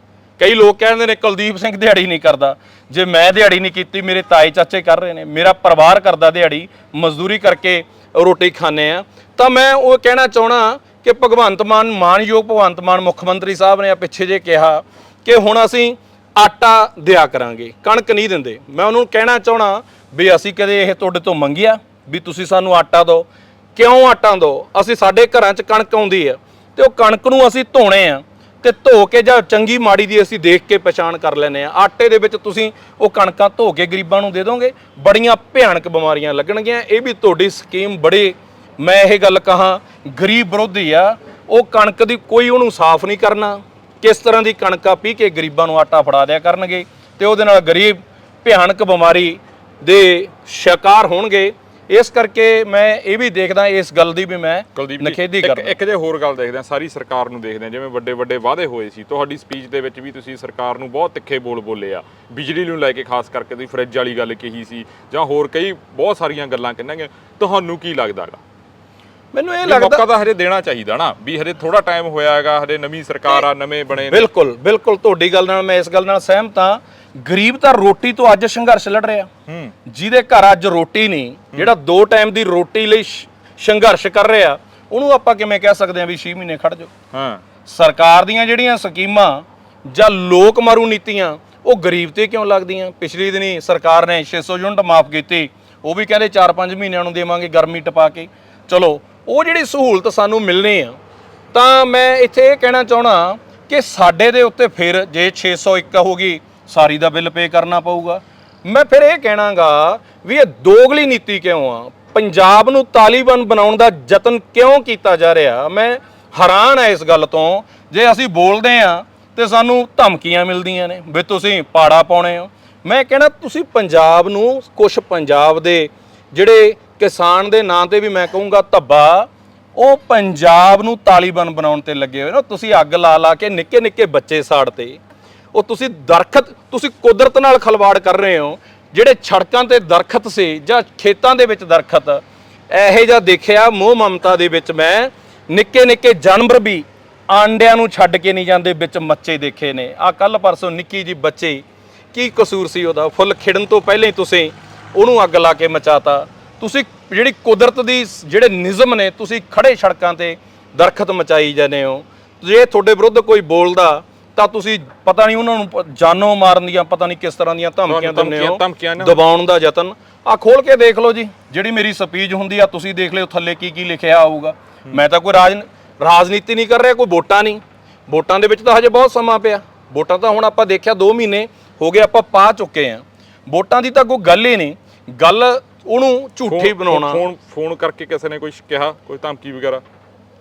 ਕਈ ਲੋਕ ਕਹਿੰਦੇ ਨੇ ਕੁਲਦੀਪ ਸਿੰਘ ਦਿਹਾੜੀ ਨਹੀਂ ਕਰਦਾ। ਜੇ ਮੈਂ ਦਿਹਾੜੀ ਨਹੀਂ ਕੀਤੀ, ਮੇਰੇ ਤਾਏ ਚਾਚੇ ਕਰ ਰਹੇ ਨੇ, ਮੇਰਾ ਪਰਿਵਾਰ ਕਰਦਾ ਦਿਹਾੜੀ, ਮਜ਼ਦੂਰੀ ਕਰਕੇ ਰੋਟੀ ਖਾਂਦੇ ਆ। ਤਾਂ ਮੈਂ ਉਹ ਕਹਿਣਾ ਚਾਹਣਾ ਕਿ ਭਗਵੰਤ ਮਾਨ, ਮਾਨਯੋਗ ਭਗਵੰਤ ਮਾਨ ਮੁੱਖ ਮੰਤਰੀ ਸਾਹਿਬ ਨੇ ਪਿੱਛੇ ਜੇ ਕਿਹਾ ਕਿ ਹੁਣ ਅਸੀਂ ਆਟਾ ਦਿਆ ਕਰਾਂਗੇ, ਕਣਕ ਨਹੀਂ ਦਿੰਦੇ। ਮੈਂ ਉਹਨੂੰ ਕਹਿਣਾ ਚਾਹਣਾ ਵੀ ਅਸੀਂ ਕਦੇ ਇਹ ਤੁਹਾਡੇ ਤੋਂ ਮੰਗਿਆ ਵੀ ਤੁਸੀਂ ਸਾਨੂੰ ਆਟਾ ਦਿਓ? ਕਿਉਂ ਆਟਾ ਦਿਓ? ਅਸੀਂ, ਸਾਡੇ ਘਰਾਂ 'ਚ ਕਣਕ ਆਉਂਦੀ ਆ, ਤੇ ਉਹ ਕਣਕ ਨੂੰ ਅਸੀਂ ਧੋਣੇ ਆ, ਤੇ ਧੋ ਕੇ ਜਾਂ ਚੰਗੀ ਮਾੜੀ ਦੀ ਅਸੀਂ ਦੇਖ ਕੇ ਪਛਾਣ ਕਰ ਲੈਂਦੇ ਆ। ਆਟੇ ਦੇ ਵਿੱਚ ਤੁਸੀਂ ਉਹ ਕਣਕਾਂ ਧੋ ਕੇ ਗਰੀਬਾਂ ਨੂੰ ਦੇ ਦੋਗੇ, ਬੜੀਆਂ ਭਿਆਨਕ ਬਿਮਾਰੀਆਂ ਲੱਗਣਗੀਆਂ। ਇਹ ਵੀ ਤੁਹਾਡੀ ਸਕੀਮ ਬੜੀ, ਮੈਂ ਇਹ ਗੱਲ ਕਹਾਂ, ਗਰੀਬ ਵਿਰੋਧੀ ਆ। ਉਹ ਕਣਕ ਦੀ ਕੋਈ ਉਹਨੂੰ ਸਾਫ਼ ਨਹੀਂ ਕਰਨਾ, ਕਿਸ ਤਰ੍ਹਾਂ ਦੀ ਕਣਕਾਂ ਪੀ ਕੇ ਗਰੀਬਾਂ ਨੂੰ ਆਟਾ ਫੜਾ ਦਿਆ ਕਰਨਗੇ, ਤੇ ਉਹਦੇ ਨਾਲ ਗਰੀਬ ਭਿਆਨਕ ਬਿਮਾਰੀ ਦੇ ਸ਼ਿਕਾਰ ਹੋਣਗੇ। ਇਸ ਕਰਕੇ ਮੈਂ ਇਹ ਵੀ ਦੇਖਦਾ, ਇਸ ਗੱਲ ਦੀ ਵੀ ਮੈਂ ਨਿਖੇਧੀ ਕਰਦਾ। ਇੱਕ ਜੇ ਹੋਰ ਗੱਲ ਦੇਖਦੇ ਆ, ਸਾਰੀ ਸਰਕਾਰ ਨੂੰ ਦੇਖਦੇ ਆ, ਜਿਵੇਂ ਵੱਡੇ ਵੱਡੇ ਵਾਅਦੇ ਹੋਏ ਸੀ। ਤੁਹਾਡੀ ਸਪੀਚ ਦੇ ਵਿੱਚ ਵੀ ਤੁਸੀਂ ਸਰਕਾਰ ਨੂੰ ਬਹੁਤ ਤਿੱਖੇ ਬੋਲ ਬੋਲੇ ਆ, ਬਿਜਲੀ ਨੂੰ ਲੈ ਕੇ ਖਾਸ ਕਰਕੇ ਤੁਸੀਂ ਫਰਿੱਜ ਵਾਲੀ ਗੱਲ ਕਹੀ ਸੀ, ਜਾਂ ਹੋਰ ਕਈ ਬਹੁਤ ਸਾਰੀਆਂ ਗੱਲਾਂ ਕਹਿੰਦੇ। ਤੁਹਾਨੂੰ ਕੀ ਲੱਗਦਾ ਗਾ? ਮੈਨੂੰ ਇਹ ਲੱਗਦਾ ਮੌਕਾ ਤਾਂ ਹਰੇ ਦੇਣਾ ਚਾਹੀਦਾ ਨਾ, ਵੀ ਹਰੇ ਥੋੜਾ ਟਾਈਮ ਹੋਇਆ ਹੈਗਾ, ਹਰੇ ਨਵੀਂ ਸਰਕਾਰ ਆ, ਨਵੇਂ ਬਣੇ ਨੇ। ਬਿਲਕੁਲ ਬਿਲਕੁਲ, ਤੁਹਾਡੀ ਗੱਲ ਨਾਲ ਮੈਂ ਇਸ ਗੱਲ ਨਾਲ ਸਹਿਮਤ ਹਾਂ। ਗਰੀਬ ਤਾਂ ਰੋਟੀ ਤੋਂ ਅੱਜ ਸੰਘਰਸ਼ ਲੜ ਰਿਹਾ। ਜਿਹਦੇ ਘਰ ਅੱਜ ਰੋਟੀ ਨਹੀਂ, ਜਿਹੜਾ 2 ਟਾਈਮ ਦੀ ਰੋਟੀ ਲਈ ਸੰਘਰਸ਼ ਕਰ ਰਿਹਾ, ਉਹਨੂੰ ਆਪਾਂ ਕਿਵੇਂ ਕਹਿ ਸਕਦੇ ਹਾਂ ਵੀ 6 ਮਹੀਨੇ ਖੜ ਜਾਓ? ਹਾਂ, ਸਰਕਾਰ ਦੀਆਂ ਜਿਹੜੀਆਂ ਸਕੀਮਾਂ ਜਾਂ ਲੋਕ ਮਾਰੂ ਨੀਤੀਆਂ, ਉਹ ਗਰੀਬ ਤੇ ਕਿਉਂ ਲੱਗਦੀਆਂ? ਪਿਛਲੀ ਦਿਨੀ ਸਰਕਾਰ ਨੇ 600 ਯੂਨਿਟ ਮਾਫ ਕੀਤੀ, ਉਹ ਵੀ ਕਹਿੰਦੇ 4-5 ਮਹੀਨਿਆਂ ਨੂੰ ਦੇਵਾਂਗੇ ਗਰਮੀ ਟਪਾ ਕੇ। ਚਲੋ, ਉਹ ਜਿਹੜੀ ਸਹੂਲਤ ਸਾਨੂੰ ਮਿਲਣੀ ਆ, ਤਾਂ ਮੈਂ ਇੱਥੇ ਇਹ ਕਹਿਣਾ ਚਾਹਣਾ ਕਿ ਸਾਡੇ ਦੇ ਉੱਤੇ ਫਿਰ ਜੇ 601 ਹੋ ਗਈ, ਸਾਰੀ ਦਾ ਬਿੱਲ ਪੇ ਕਰਨਾ ਪਊਗਾ। ਮੈਂ ਫਿਰ ਇਹ ਕਹਿਣਾਗਾ ਵੀ ਇਹ ਦੋਗਲੀ ਨੀਤੀ ਕਿਉਂ ਆ? ਪੰਜਾਬ ਨੂੰ ਤਾਲਿਬਾਨ ਬਣਾਉਣ ਦਾ ਯਤਨ ਕਿਉਂ ਕੀਤਾ ਜਾ ਰਿਹਾ? ਮੈਂ ਹੈਰਾਨ ਆ ਇਸ ਗੱਲ ਤੋਂ। ਜੇ ਅਸੀਂ ਬੋਲਦੇ ਆ ਤੇ ਸਾਨੂੰ ਧਮਕੀਆਂ ਮਿਲਦੀਆਂ ਨੇ ਵੀ ਤੁਸੀਂ ਪਾੜਾ ਪਾਉਣੇ ਹੋ। ਮੈਂ ਕਹਿਣਾ ਤੁਸੀਂ ਪੰਜਾਬ ਨੂੰ, ਕੁਛ ਪੰਜਾਬ ਦੇ ਜਿਹੜੇ ਕਿਸਾਨ ਦੇ ਨਾਂ ਤੇ ਵੀ ਮੈਂ ਕਹੂੰਗਾ ਧੱਬਾ, ਉਹ ਪੰਜਾਬ ਨੂੰ ਤਾਲਿਬਾਨ ਬਣਾਉਣ ਤੇ ਲੱਗੇ ਹੋਏ ਨਾ। ਤੁਸੀਂ ਅੱਗ ਲਾ ਲਾ ਕੇ ਨਿੱਕੇ ਨਿੱਕੇ ਬੱਚੇ ਸਾੜਤੇ। ਉਹ ਤੁਸੀਂ ਦਰਖਤ, ਤੁਸੀਂ ਕੁਦਰਤ ਨਾਲ ਖਲਵਾੜ ਕਰ ਰਹੇ ਹੋ। ਜਿਹੜੇ ਸੜਕਾਂ ਤੇ ਦਰਖਤ ਸੀ ਜਾਂ ਖੇਤਾਂ ਦੇ ਵਿੱਚ ਦਰਖਤ, ਇਹੋ ਜਿਹਾ ਦੇਖਿਆ ਮੋਹ ਮਮਤਾ ਦੇ ਵਿੱਚ ਮੈਂ ਨਿੱਕੇ ਨਿੱਕੇ ਜਾਨਵਰ ਵੀ ਆਂਡਿਆਂ ਨੂੰ ਛੱਡ ਕੇ ਨਹੀਂ ਜਾਂਦੇ, ਵਿੱਚ ਮੱਚੇ ਦੇਖੇ ਨੇ। ਆ ਕੱਲ ਪਰਸੋਂ ਨਿੱਕੀ ਜੀ ਬੱਚੇ, ਕੀ ਕਸੂਰ ਸੀ ਉਹਦਾ? ਫੁੱਲ ਖਿੜਨ ਤੋਂ ਪਹਿਲਾਂ ਹੀ ਤੁਸੀਂ ਉਹਨੂੰ ਅੱਗ ਲਾ ਕੇ ਮਚਾਤਾ। ਤੁਸੀਂ ਜਿਹੜੀ ਕੁਦਰਤ ਦੀ ਜਿਹੜੇ ਨਿਯਮ ਨੇ, ਤੁਸੀਂ ਖੜੇ ਸੜਕਾਂ ਤੇ ਦਰਖਤ ਮਚਾਈ ਜਾਂਦੇ ਹੋ। ਜੇ ਤੁਹਾਡੇ ਵਿਰੁੱਧ ਕੋਈ ਬੋਲਦਾ ਤਾਂ ਤੁਸੀਂ ਪਤਾ ਨਹੀਂ ਉਹਨਾਂ ਨੂੰ ਜਾਨੋਂ ਮਾਰਨ ਦੀਆਂ, ਪਤਾ ਨਹੀਂ ਕਿਸ ਤਰ੍ਹਾਂ ਦੀਆਂ ਧਮਕੀਆਂ ਦਿੰਦੇ ਹੋ, ਦਬਾਉਣ ਦਾ ਯਤਨ। ਆ ਖੋਲ ਕੇ ਦੇਖ ਲਓ ਜੀ, ਜਿਹੜੀ ਮੇਰੀ ਸਪੀਚ ਹੁੰਦੀ ਆ, ਤੁਸੀਂ ਦੇਖ ਲਿਓ ਥੱਲੇ ਕੀ ਕੀ ਲਿਖਿਆ ਆਊਗਾ। ਮੈਂ ਤਾਂ ਕੋਈ ਰਾਜਨੀਤੀ ਨਹੀਂ ਕਰ ਰਿਹਾ, ਕੋਈ ਵੋਟਾਂ ਨਹੀਂ। ਵੋਟਾਂ ਦੇ ਵਿੱਚ ਤਾਂ ਹਜੇ ਬਹੁਤ ਸਮਾਂ ਪਿਆ। ਵੋਟਾਂ ਤਾਂ ਹੁਣ ਆਪਾਂ ਦੇਖਿਆ 2 ਮਹੀਨੇ ਹੋ ਗਏ ਆਪਾਂ ਪਾ ਚੁੱਕੇ ਆ। ਵੋਟਾਂ ਦੀ ਤਾਂ ਕੋਈ ਗੱਲ ਹੀ ਨਹੀਂ, ਗੱਲ ਉਹਨੂੰ ਝੂਠੀ ਬਣਾਉਣਾ। ਫੋਨ ਕਰਕੇ ਕਿਸੇ ਨੇ ਕੋਈ ਕਿਹਾ, ਕੋਈ ਧਮਕੀ ਵਗੈਰਾ?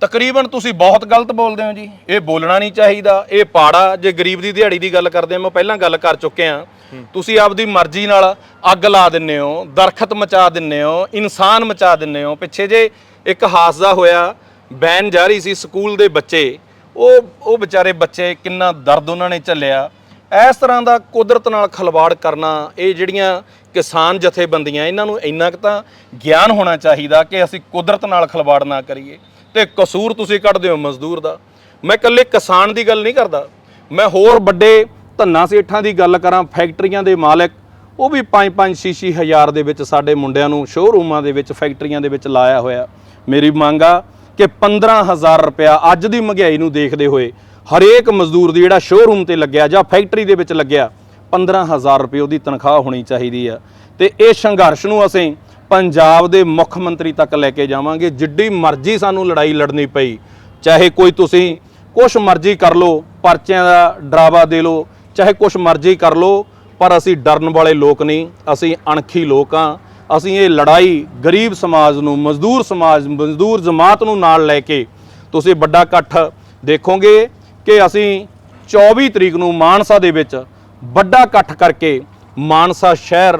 ਤਕਰੀਬਨ ਤੁਸੀਂ ਬਹੁਤ ਗਲਤ ਬੋਲਦੇ ਹੋ ਜੀ, ਇਹ ਬੋਲਣਾ ਨਹੀਂ ਚਾਹੀਦਾ। ਇਹ ਪਾੜਾ, ਜੇ ਗਰੀਬ ਦੀ ਦਿਹਾੜੀ ਦੀ ਗੱਲ ਕਰਦੇ ਆ, ਮੈਂ ਪਹਿਲਾਂ ਗੱਲ ਕਰ ਚੁੱਕਿਆ, ਤੁਸੀਂ ਆਪਦੀ ਮਰਜ਼ੀ ਨਾਲ ਅੱਗ ਲਾ ਦਿੰਦੇ ਹੋ, ਦਰਖਤ ਮਚਾ ਦਿੰਦੇ ਹੋ, ਇਨਸਾਨ ਮਚਾ ਦਿੰਦੇ ਹੋ। ਪਿੱਛੇ ਜੇ ਇੱਕ ਹਾਦਸਾ ਹੋਇਆ, ਵੈਨ ਜਾ ਰਹੀ ਸੀ, ਸਕੂਲ ਦੇ ਬੱਚੇ, ਉਹ ਵਿਚਾਰੇ ਬੱਚੇ, ਕਿੰਨਾ ਦਰਦ ਉਹਨਾਂ ਨੇ ਝੱਲਿਆ। ਇਸ ਤਰ੍ਹਾਂ ਦਾ ਕੁਦਰਤ ਨਾਲ ਖਿਲਵਾੜ ਕਰਨਾ, ਇਹ ਜਿਹੜੀਆਂ ਕਿਸਾਨ ਜਥੇਬੰਦੀਆਂ, ਇਹਨਾਂ ਨੂੰ ਇੰਨਾ ਕੁ ਤਾਂ ਗਿਆਨ ਹੋਣਾ ਚਾਹੀਦਾ ਕਿ ਅਸੀਂ ਕੁਦਰਤ ਨਾਲ ਖਿਲਵਾੜ ਨਾ ਕਰੀਏ। ਤੇ ਕਸੂਰ ਤੁਸੀਂ ਕੱਢਦੇ ਹੋ ਮਜ਼ਦੂਰ ਦਾ। ਮੈਂ ਇਕੱਲੇ ਕਿਸਾਨ ਦੀ ਗੱਲ ਨਹੀਂ ਕਰਦਾ, ਮੈਂ ਹੋਰ ਵੱਡੇ ਧੰਨਾ ਸੇਠਾਂ ਦੀ ਗੱਲ ਕਰਾਂ, ਫੈਕਟਰੀਆਂ ਦੇ ਮਾਲਕ, ਉਹ ਵੀ 5-5 6-6 ਹਜ਼ਾਰ ਦੇ ਵਿੱਚ ਸਾਡੇ ਮੁੰਡਿਆਂ ਨੂੰ ਸ਼ੋਅਰੂਮਾਂ ਦੇ ਵਿੱਚ, ਫੈਕਟਰੀਆਂ ਦੇ ਵਿੱਚ ਲਾਇਆ ਹੋਇਆ। ਮੇਰੀ ਮੰਗ ਆ ਕਿ 15,000 ਰੁਪਇਆ ਅੱਜ ਦੀ ਮਹਿੰਗਾਈ ਨੂੰ ਦੇਖਦੇ ਹੋਏ ਹਰੇਕ ਮਜ਼ਦੂਰ ਦੀ ਜਿਹੜਾ ਸ਼ੋਅਰੂਮ ਤੇ ਲੱਗਿਆ ਜਾਂ ਫੈਕਟਰੀ ਦੇ ਵਿੱਚ ਲੱਗਿਆ, 15,000 ਰੁਪਏ ਉਹਦੀ ਤਨਖਾਹ ਹੋਣੀ ਚਾਹੀਦੀ ਆ। ਤੇ ਇਹ ਸੰਘਰਸ਼ ਨੂੰ ਅਸੀਂ ਪੰਜਾਬ ਦੇ ਮੁੱਖ ਮੰਤਰੀ ਤੱਕ ਲੈ ਕੇ ਜਾਵਾਂਗੇ। ਜਿੱਡੀ ਮਰਜ਼ੀ ਸਾਨੂੰ ਲੜਾਈ ਲੜਨੀ ਪਈ, ਚਾਹੇ ਕੋਈ ਤੁਸੀਂ ਕੁਛ ਮਰਜ਼ੀ ਕਰ ਲਓ, ਪਰਚਿਆਂ ਦਾ ਡਰਾਵਾ ਦੇ ਲਓ, ਚਾਹੇ ਕੁਛ ਮਰਜ਼ੀ ਕਰ ਲਓ, ਪਰ ਅਸੀਂ ਡਰਨ ਵਾਲੇ ਲੋਕ ਨਹੀਂ, ਅਸੀਂ ਅਣਖੀ ਲੋਕ ਹਾਂ। ਅਸੀਂ ਇਹ ਲੜਾਈ ਗਰੀਬ ਸਮਾਜ ਨੂੰ, ਮਜ਼ਦੂਰ ਸਮਾਜ, ਮਜ਼ਦੂਰ ਜਮਾਤ ਨੂੰ ਨਾਲ ਲੈ ਕੇ, ਤੁਸੀਂ ਵੱਡਾ ਇਕੱਠ ਦੇਖੋਗੇ ਕਿ ਅਸੀਂ 24 ਤਰੀਕ ਨੂੰ ਮਾਨਸਾ ਦੇ ਵਿੱਚ ਵੱਡਾ ਇਕੱਠ ਕਰਕੇ ਮਾਨਸਾ ਸ਼ਹਿਰ,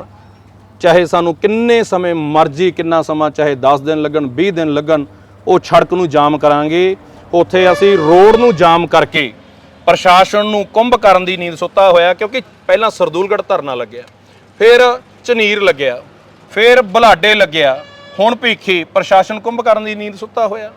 ਚਾਹੇ ਸਾਨੂੰ ਕਿੰਨੇ ਸਮੇਂ ਮਰਜ਼ੀ, ਕਿੰਨਾ ਸਮਾਂ, ਚਾਹੇ 10 ਦਿਨ ਲੱਗਣ, 20 ਦਿਨ ਲੱਗਣ, ਉਹ ਸੜਕ ਨੂੰ ਜਾਮ ਕਰਾਂਗੇ। ਉੱਥੇ ਅਸੀਂ ਰੋਡ ਨੂੰ ਜਾਮ ਕਰਕੇ ਪ੍ਰਸ਼ਾਸਨ ਨੂੰ ਕੁੰਭ ਕਰਨ ਦੀ ਨੀਂਦ ਸੁੱਤਾ ਹੋਇਆ, ਕਿਉਂਕਿ ਪਹਿਲਾਂ ਸਰਦੂਲਗੜ੍ਹ ਧਰਨਾ ਲੱਗਿਆ, ਫਿਰ ਝਨੀਰ ਲੱਗਿਆ, ਫਿਰ ਬਲਾਡੇ ਲੱਗਿਆ, ਹੁਣ ਭੀਖੀ। ਪ੍ਰਸ਼ਾਸਨ ਕੁੰਭ ਕਰਨ ਦੀ ਨੀਂਦ ਸੁੱਤਾ ਹੋਇਆ।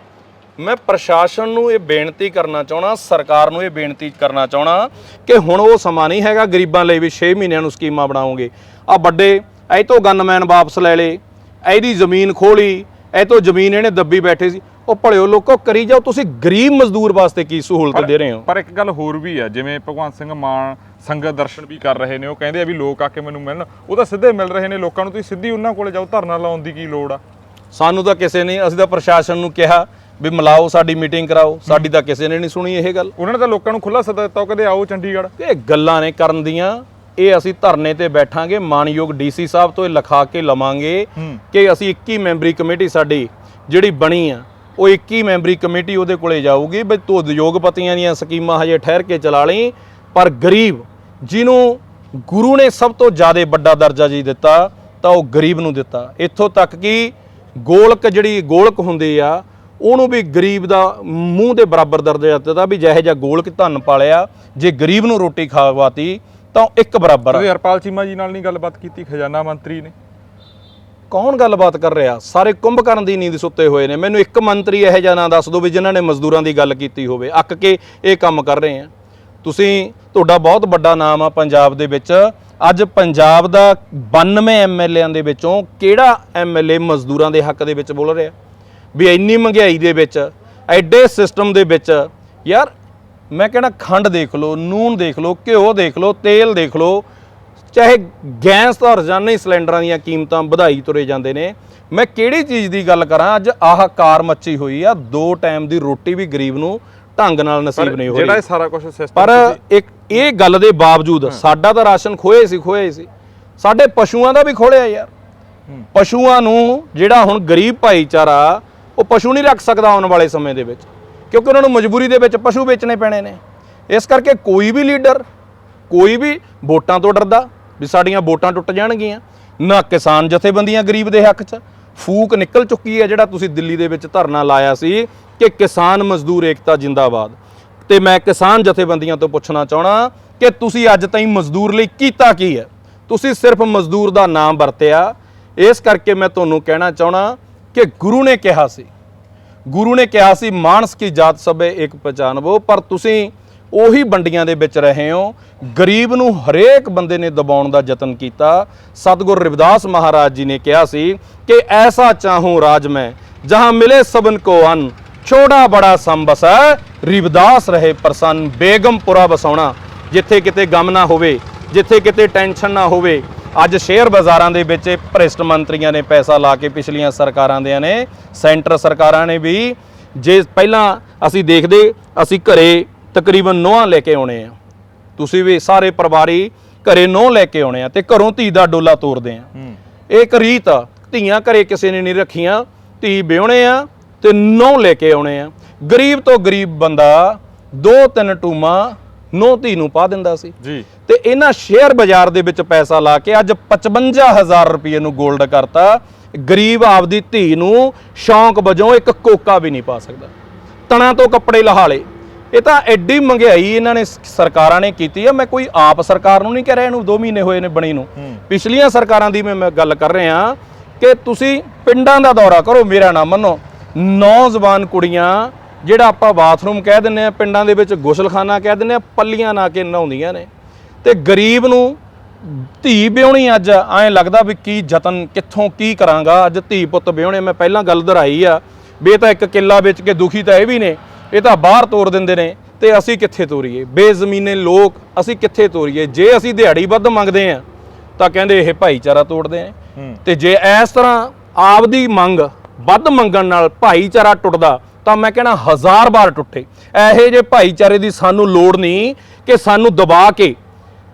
ਮੈਂ ਪ੍ਰਸ਼ਾਸਨ ਨੂੰ ਇਹ ਬੇਨਤੀ ਕਰਨਾ ਚਾਹਣਾ, ਸਰਕਾਰ ਨੂੰ ਇਹ ਬੇਨਤੀ ਕਰਨਾ ਚਾਹਣਾ ਕਿ ਹੁਣ ਉਹ ਸਮਾਂ ਨਹੀਂ ਹੈਗਾ ਗਰੀਬਾਂ ਲਈ ਵੀ 6 ਮਹੀਨਿਆਂ ਨੂੰ ਸਕੀਮਾਂ ਬਣਾਓਗੇ। ਆ ਵੱਡੇ ਇਹ ਤੋਂ ਗਨਮੈਨ ਵਾਪਸ ਲੈ ਲਏ, ਇਹਦੀ ਜ਼ਮੀਨ ਖੋਲੀ, ਇਹ ਤੋਂ ਜ਼ਮੀਨ ਇਹਨੇ ਦੱਬੀ ਬੈਠੇ ਸੀ। ਉਹ ਭਲਿਓ ਲੋਕੋ ਕਰੀ ਜਾਓ, ਤੁਸੀਂ ਗਰੀਬ ਮਜ਼ਦੂਰ ਵਾਸਤੇ ਕੀ ਸਹੂਲਤ ਦੇ ਰਹੇ ਹੋ? ਪਰ ਇੱਕ ਗੱਲ ਹੋਰ ਵੀ ਆ, ਜਿਵੇਂ ਭਗਵੰਤ ਸਿੰਘ ਮਾਨ ਸੰਗਤ ਦਰਸ਼ਨ ਵੀ ਕਰ ਰਹੇ ਨੇ, ਉਹ ਕਹਿੰਦੇ ਆ ਵੀ ਲੋਕ ਆ ਕੇ ਮੈਨੂੰ ਮਿਲਣ, ਉਹ ਤਾਂ ਸਿੱਧੇ ਮਿਲ ਰਹੇ ਨੇ ਲੋਕਾਂ ਨੂੰ, ਤੁਸੀਂ ਸਿੱਧੀ ਉਹਨਾਂ ਕੋਲੇ ਜਾਓ, ਧਰਨਾ ਲਾਉਣ ਦੀ ਕੀ ਲੋੜ ਆ? ਸਾਨੂੰ ਤਾਂ ਕਿਸੇ ਨੇ, ਅਸੀਂ ਤਾਂ ਪ੍ਰਸ਼ਾਸਨ ਨੂੰ ਕਿਹਾ ਵੀ ਮਿਲਾਓ, ਸਾਡੀ ਮੀਟਿੰਗ ਕਰਾਓ, ਸਾਡੀ ਤਾਂ ਕਿਸੇ ਨੇ ਨਹੀਂ ਸੁਣੀ ਇਹ ਗੱਲ। ਉਹਨਾਂ ਨੇ ਤਾਂ ਲੋਕਾਂ ਨੂੰ ਖੁੱਲ੍ਹਾ ਸੱਦਾ ਦਿੱਤਾ, ਉਹ ਕਹਿੰਦੇ ਆਓ ਚੰਡੀਗੜ੍ਹ। ਇਹ ਗੱਲਾਂ ਨੇ ਕਰਨ ਦੀਆਂ। ਇਹ ਅਸੀਂ ਧਰਨੇ ਤੇ ਬੈਠਾਂਗੇ, ਮਾਨਯੋਗ ਡੀਸੀ ਸਾਹਿਬ ਤੋਂ ਇਹ ਲਿਖਾ ਕੇ ਲਵਾਂਗੇ ਕਿ ਅਸੀਂ 21 ਮੈਂਬਰੀ ਕਮੇਟੀ ਸਾਡੀ ਜਿਹੜੀ ਬਣੀ ਆ, ਉਹ 21 ਮੈਂਬਰੀ ਕਮੇਟੀ ਉਹਦੇ ਕੋਲੇ ਜਾਊਗੀ ਵੀ ਤੂੰ ਉਦਯੋਗਪਤੀਆਂ ਦੀਆਂ ਸਕੀਮਾਂ ਹਜੇ ਠਹਿਰ ਕੇ ਚਲਾ ਲਈ, ਪਰ ਗਰੀਬ ਜਿਹਨੂੰ ਗੁਰੂ ਨੇ ਸਭ ਤੋਂ ਜ਼ਿਆਦਾ ਵੱਡਾ ਦਰਜਾ ਜੀ ਦਿੱਤਾ, ਤਾਂ ਉਹ ਗਰੀਬ ਨੂੰ ਦਿੱਤਾ। ਇੱਥੋਂ ਤੱਕ ਕਿ ਗੋਲਕ, ਜਿਹੜੀ ਗੋਲਕ ਹੁੰਦੀ ਆ, ਉਹਨੂੰ ਵੀ ਗਰੀਬ ਦਾ ਮੂੰਹ ਦੇ ਬਰਾਬਰ ਦਰਜਾ ਦਿੱਤਾ ਵੀ ਜਿਹੇ ਜਿਹਾ ਗੋਲਕ ਧੰਨ ਪਾਲਿਆ, ਜੇ ਗਰੀਬ ਨੂੰ ਰੋਟੀ ਖਵਾਤੀ ਤਾਂ ਇੱਕ ਬਰਾਬਰ। ਤੁਸੀਂ ਹਰਪਾਲ ਚੀਮਾ ਜੀ ਨਾਲ ਨਹੀਂ ਗੱਲਬਾਤ ਕੀਤੀ, ਖਜ਼ਾਨਾ ਮੰਤਰੀ ਨੇ? ਕੌਣ ਗੱਲਬਾਤ ਕਰ ਰਿਹਾ? ਸਾਰੇ ਕੁੰਭ ਕਰਨ ਦੀ ਨੀਂਦ ਸੁੱਤੇ ਹੋਏ ਨੇ। ਮੈਨੂੰ ਇੱਕ ਮੰਤਰੀ ਇਹੋ ਜਿਹਾ ਨਾਂ ਦੱਸ ਦਿਓ ਵੀ ਜਿਨ੍ਹਾਂ ਨੇ ਮਜ਼ਦੂਰਾਂ ਦੀ ਗੱਲ ਕੀਤੀ ਹੋਵੇ, ਅੱਕ ਕੇ ਇਹ ਕੰਮ ਕਰ ਰਹੇ ਆ। ਤੁਸੀਂ, ਤੁਹਾਡਾ ਬਹੁਤ ਵੱਡਾ ਨਾਮ ਆ ਪੰਜਾਬ ਦੇ ਵਿੱਚ। ਅੱਜ ਪੰਜਾਬ ਦਾ 92 ਐਮਐਲਏਆਂ ਦੇ ਵਿੱਚੋਂ ਕਿਹੜਾ ਐਮਐਲਏ ਮਜ਼ਦੂਰਾਂ ਦੇ ਹੱਕ ਦੇ ਵਿੱਚ ਬੋਲ ਰਿਹਾ? ਵੀ ਇੰਨੀ ਮਹਿੰਗਾਈ ਦੇ ਵਿੱਚ, ਐਡੇ ਸਿਸਟਮ ਦੇ ਵਿੱਚ, ਯਾਰ ਮੈਂ ਕਹਿਣਾ ਖੰਡ ਦੇਖ ਲਓ, ਨੂਨ ਦੇਖ ਲਓ, ਘਿਓ ਦੇਖ ਲਓ, ਤੇਲ ਦੇਖ ਲਓ, ਚਾਹੇ ਗੈਸ ਤਾਂ ਰੋਜ਼ਾਨਾ ਸਿਲੰਡਰਾਂ ਦੀਆਂ ਕੀਮਤਾਂ ਵਧਾਈ ਤੁਰੇ ਜਾਂਦੇ ਨੇ। ਮੈਂ ਕਿਹੜੀ ਚੀਜ਼ ਦੀ ਗੱਲ ਕਰਾਂ? ਅੱਜ ਆਹ ਕਾਰ ਮੱਚੀ ਹੋਈ ਆ, 2 ਟਾਈਮ ਦੀ ਰੋਟੀ ਵੀ ਗਰੀਬ ਨੂੰ ਢੰਗ ਨਾਲ ਨਸੀਬ ਨਹੀਂ ਹੋ ਰਹੀ। ਜਿਹੜਾ ਇਹ ਸਾਰਾ ਕੁਝ ਸਿਸਟਮ, ਪਰ ਇੱਕ ਇਹ ਗੱਲ ਦੇ ਬਾਵਜੂਦ ਸਾਡਾ ਤਾਂ ਰਾਸ਼ਨ ਖੋਏ ਸੀ, ਸਾਡੇ ਪਸ਼ੂਆਂ ਦਾ ਵੀ ਖੋਲਿਆ ਯਾਰ। ਪਸ਼ੂਆਂ ਨੂੰ ਜਿਹੜਾ ਹੁਣ ਗਰੀਬ ਭਾਈਚਾਰਾ, ਉਹ ਪਸ਼ੂ ਨਹੀਂ ਰੱਖ ਸਕਦਾ ਆਉਣ ਵਾਲੇ ਸਮੇਂ ਦੇ ਵਿੱਚ, ਕਿਉਂਕਿ ਉਹਨਾਂ ਨੂੰ ਮਜਬੂਰੀ ਦੇ ਵਿੱਚ ਪਸ਼ੂ ਵੇਚਣੇ ਪੈਣੇ ਨੇ। ਇਸ ਕਰਕੇ ਕੋਈ ਵੀ ਲੀਡਰ, ਕੋਈ ਵੀ ਵੋਟਾਂ ਤੋਂ ਡਰਦਾ ਵੀ ਸਾਡੀਆਂ ਵੋਟਾਂ ਟੁੱਟ ਜਾਣਗੀਆਂ, ਨਾ ਕਿਸਾਨ ਜਥੇਬੰਦੀਆਂ ਗਰੀਬ ਦੇ ਹੱਕ 'ਚ। ਫੂਕ ਨਿਕਲ ਚੁੱਕੀ ਹੈ। ਜਿਹੜਾ ਤੁਸੀਂ ਦਿੱਲੀ ਦੇ ਵਿੱਚ ਧਰਨਾ ਲਾਇਆ ਸੀ ਕਿ ਕਿਸਾਨ ਮਜ਼ਦੂਰ ਏਕਤਾ ਜਿੰਦਾਬਾਦ, ਤੇ ਮੈਂ ਕਿਸਾਨ ਜਥੇਬੰਦੀਆਂ ਤੋਂ ਪੁੱਛਣਾ ਚਾਹਣਾ ਕਿ ਤੁਸੀਂ ਅੱਜ ਤਾਈਂ ਮਜ਼ਦੂਰ ਲਈ ਕੀਤਾ ਕੀ ਹੈ? ਤੁਸੀਂ ਸਿਰਫ ਮਜ਼ਦੂਰ ਦਾ ਨਾਮ ਵਰਤਿਆ। ਇਸ ਕਰਕੇ ਮੈਂ ਤੁਹਾਨੂੰ ਕਹਿਣਾ ਚਾਹਣਾ ਕਿ ਗੁਰੂ ਨੇ ਕਿਹਾ ਸੀ ਮਾਨਸ ਕੀ ਜਾਤ ਸਭੇ ਇੱਕ ਪਛਾਨਵੋ, ਪਰ ਤੁਸੀਂ ਉਹੀ ਬੰਡੀਆਂ ਦੇ ਵਿੱਚ ਰਹੇ ਹੋ। ਗਰੀਬ ਨੂੰ ਹਰੇਕ ਬੰਦੇ ਨੇ ਦਬਾਉਣ ਦਾ ਯਤਨ ਕੀਤਾ। ਸਤਿਗੁਰ ਰਵਿਦਾਸ ਮਹਾਰਾਜ ਜੀ ਨੇ ਕਿਹਾ ਸੀ ਕਿ ਐਸਾ ਚਾਹੂੰ ਰਾਜ ਮੈਂ ਜਹਾਂ ਮਿਲੇ ਸਬਨ ਕੋ ਅੰਨ, ਛੋੜਾ ਬੜਾ ਸਮ ਬਸੈ ਰਵਿਦਾਸ ਰਹੇ ਪ੍ਰਸੰਨ। ਬੇਗਮਪੁਰਾ ਵਸਾਉਣਾ, ਜਿੱਥੇ ਕਿਤੇ ਗਮ ਨਾ ਹੋਵੇ, ਜਿੱਥੇ ਕਿਤੇ ਟੈਨਸ਼ਨ ਨਾ ਹੋਵੇ। ਅੱਜ ਸ਼ੇਅਰ ਬਾਜ਼ਾਰਾਂ ਦੇ ਵਿੱਚ ਭ੍ਰਿਸ਼ਟ ਮੰਤਰੀਆਂ ਨੇ ਪੈਸਾ ਲਾ ਕੇ, ਪਿਛਲੀਆਂ ਸਰਕਾਰਾਂ ਦੇ ਨੇ, ਸੈਂਟਰ ਸਰਕਾਰਾਂ ਨੇ ਵੀ। ਜੇ ਪਹਿਲਾਂ ਅਸੀਂ ਦੇਖਦੇ, ਅਸੀਂ ਘਰੇ ਤਕਰੀਬਨ ਨੋਹਾਂ ਲੈ ਕੇ ਆਉਣੇ ਆ, ਤੁਸੀਂ ਵੀ ਸਾਰੇ ਪਰਿਵਾਰੀ ਘਰੇ ਨਹੁੰ ਲੈ ਕੇ ਆਉਣੇ ਆ ਤੇ ਘਰੋਂ ਧੀ ਦਾ ਡੋਲਾ ਤੋਰਦੇ ਆ। ਇਹ ਇੱਕ ਰੀਤ ਆ, ਧੀਆਂ ਘਰੇ ਕਿਸੇ ਨੇ ਨਹੀਂ ਰੱਖੀਆਂ, ਧੀ ਵਿਆਹੁਣੇ ਆ ਤੇ ਨਹੁੰ ਲੈ ਕੇ ਆਉਣੇ ਆ। ਗਰੀਬ ਤੋਂ ਗਰੀਬ ਬੰਦਾ 2-3 ਟੂਮਾ ਨਹੁੰ ਧੀ ਨੂੰ ਪਾ ਦਿੰਦਾ ਸੀ ਜੀ। ਤੇ ਇਹਨਾਂ ਸ਼ੇਅਰ ਬਾਜ਼ਾਰ ਦੇ ਵਿੱਚ ਪੈਸਾ ਲਾ ਕੇ ਅੱਜ 55,000 ਰੁਪਏ ਨੂੰ 골ਡ ਕਰਤਾ। ਗਰੀਬ ਆਪਦੀ ਧੀ ਨੂੰ ਸ਼ੌਂਕ ਵਜੋਂ ਇੱਕ ਕੋਕਾ ਵੀ ਨਹੀਂ ਪਾ ਸਕਦਾ, ਤਣਾ ਤੋਂ ਕੱਪੜੇ ਲਹਾ ਲੇ। ਇਹ ਤਾਂ ਐਡੀ ਮਹਿੰਗਾਈ ਇਹਨਾਂ ਨੇ ਸਰਕਾਰਾਂ ਨੇ ਕੀਤੀ ਆ। ਮੈਂ ਕੋਈ ਆਪ ਸਰਕਾਰ ਨੂੰ ਨਹੀਂ ਕਹਿ ਰਿਹਾ, ਇਹਨੂੰ 2 ਮਹੀਨੇ ਹੋਏ ਨੇ ਬਣੀ ਨੂੰ, ਪਿਛਲੀਆਂ ਸਰਕਾਰਾਂ ਦੀ ਮੈਂ ਗੱਲ ਕਰ ਰਿਹਾ ਕਿ ਤੁਸੀਂ ਪਿੰਡਾਂ ਦਾ ਦੌਰਾ ਕਰੋ, ਮੇਰਾ ਨਾ ਮੰਨੋ, ਨੌਜਵਾਨ ਕੁੜੀਆਂ ਜਿਹੜਾ ਆਪਾਂ ਬਾਥਰੂਮ ਕਹਿ ਦਿੰਦੇ ਆ, ਪਿੰਡਾਂ ਦੇ ਵਿੱਚ ਗੁਸਲਖਾਨਾ ਕਹਿ ਦਿੰਦੇ ਆ, ਪੱਲੀਆਂ ਨਾ ਕੇ ਨਹਾਉਂਦੀਆਂ ਨੇ। ਤੇ ਗਰੀਬ ਨੂੰ ਧੀ ਵਿਆਹੁਣੀ ਅੱਜ ਐਂ ਲੱਗਦਾ ਵੀ ਕੀ ਯਤਨ ਕਿੱਥੋਂ ਕੀ ਕਰਾਂਗਾ, ਅੱਜ ਧੀ ਪੁੱਤ ਵਿਆਹੁਣੇ। ਮੈਂ ਪਹਿਲਾਂ ਗੱਲ ਦੁਹਰਾਈ ਆ ਵੀ ਇਹ ਤਾਂ ਇੱਕ ਕਿੱਲਾ ਵੇਚ ਕੇ ਦੁਖੀ ਤਾਂ ਇਹ ਵੀ ਨੇ, ਇਹ ਤਾਂ ਬਾਹਰ ਤੋਰ ਦਿੰਦੇ ਨੇ ਤੇ ਅਸੀਂ ਕਿੱਥੇ ਤੋਰੀਏ? ਬੇਜ਼ਮੀਨੇ ਲੋਕ ਅਸੀਂ ਕਿੱਥੇ ਤੋਰੀਏ? ਜੇ ਅਸੀਂ ਦਿਹਾੜੀ ਵੱਧ ਮੰਗਦੇ ਆ ਤਾਂ ਕਹਿੰਦੇ ਇਹ ਭਾਈਚਾਰਾ ਤੋੜਦੇ ਨੇ, ਤੇ ਜੇ ਇਸ ਤਰ੍ਹਾਂ ਆਪਦੀ ਮੰਗ ਵੱਧ ਮੰਗਣ ਨਾਲ ਭਾਈਚਾਰਾ ਟੁੱਟਦਾ ਤਾਂ ਮੈਂ ਕਹਿਣਾ 1000 ਵਾਰ ਟੁੱਟੇ। ਇਹੋ ਜਿਹੇ ਭਾਈਚਾਰੇ ਦੀ ਸਾਨੂੰ ਲੋੜ ਨਹੀਂ ਕਿ ਸਾਨੂੰ ਦਬਾ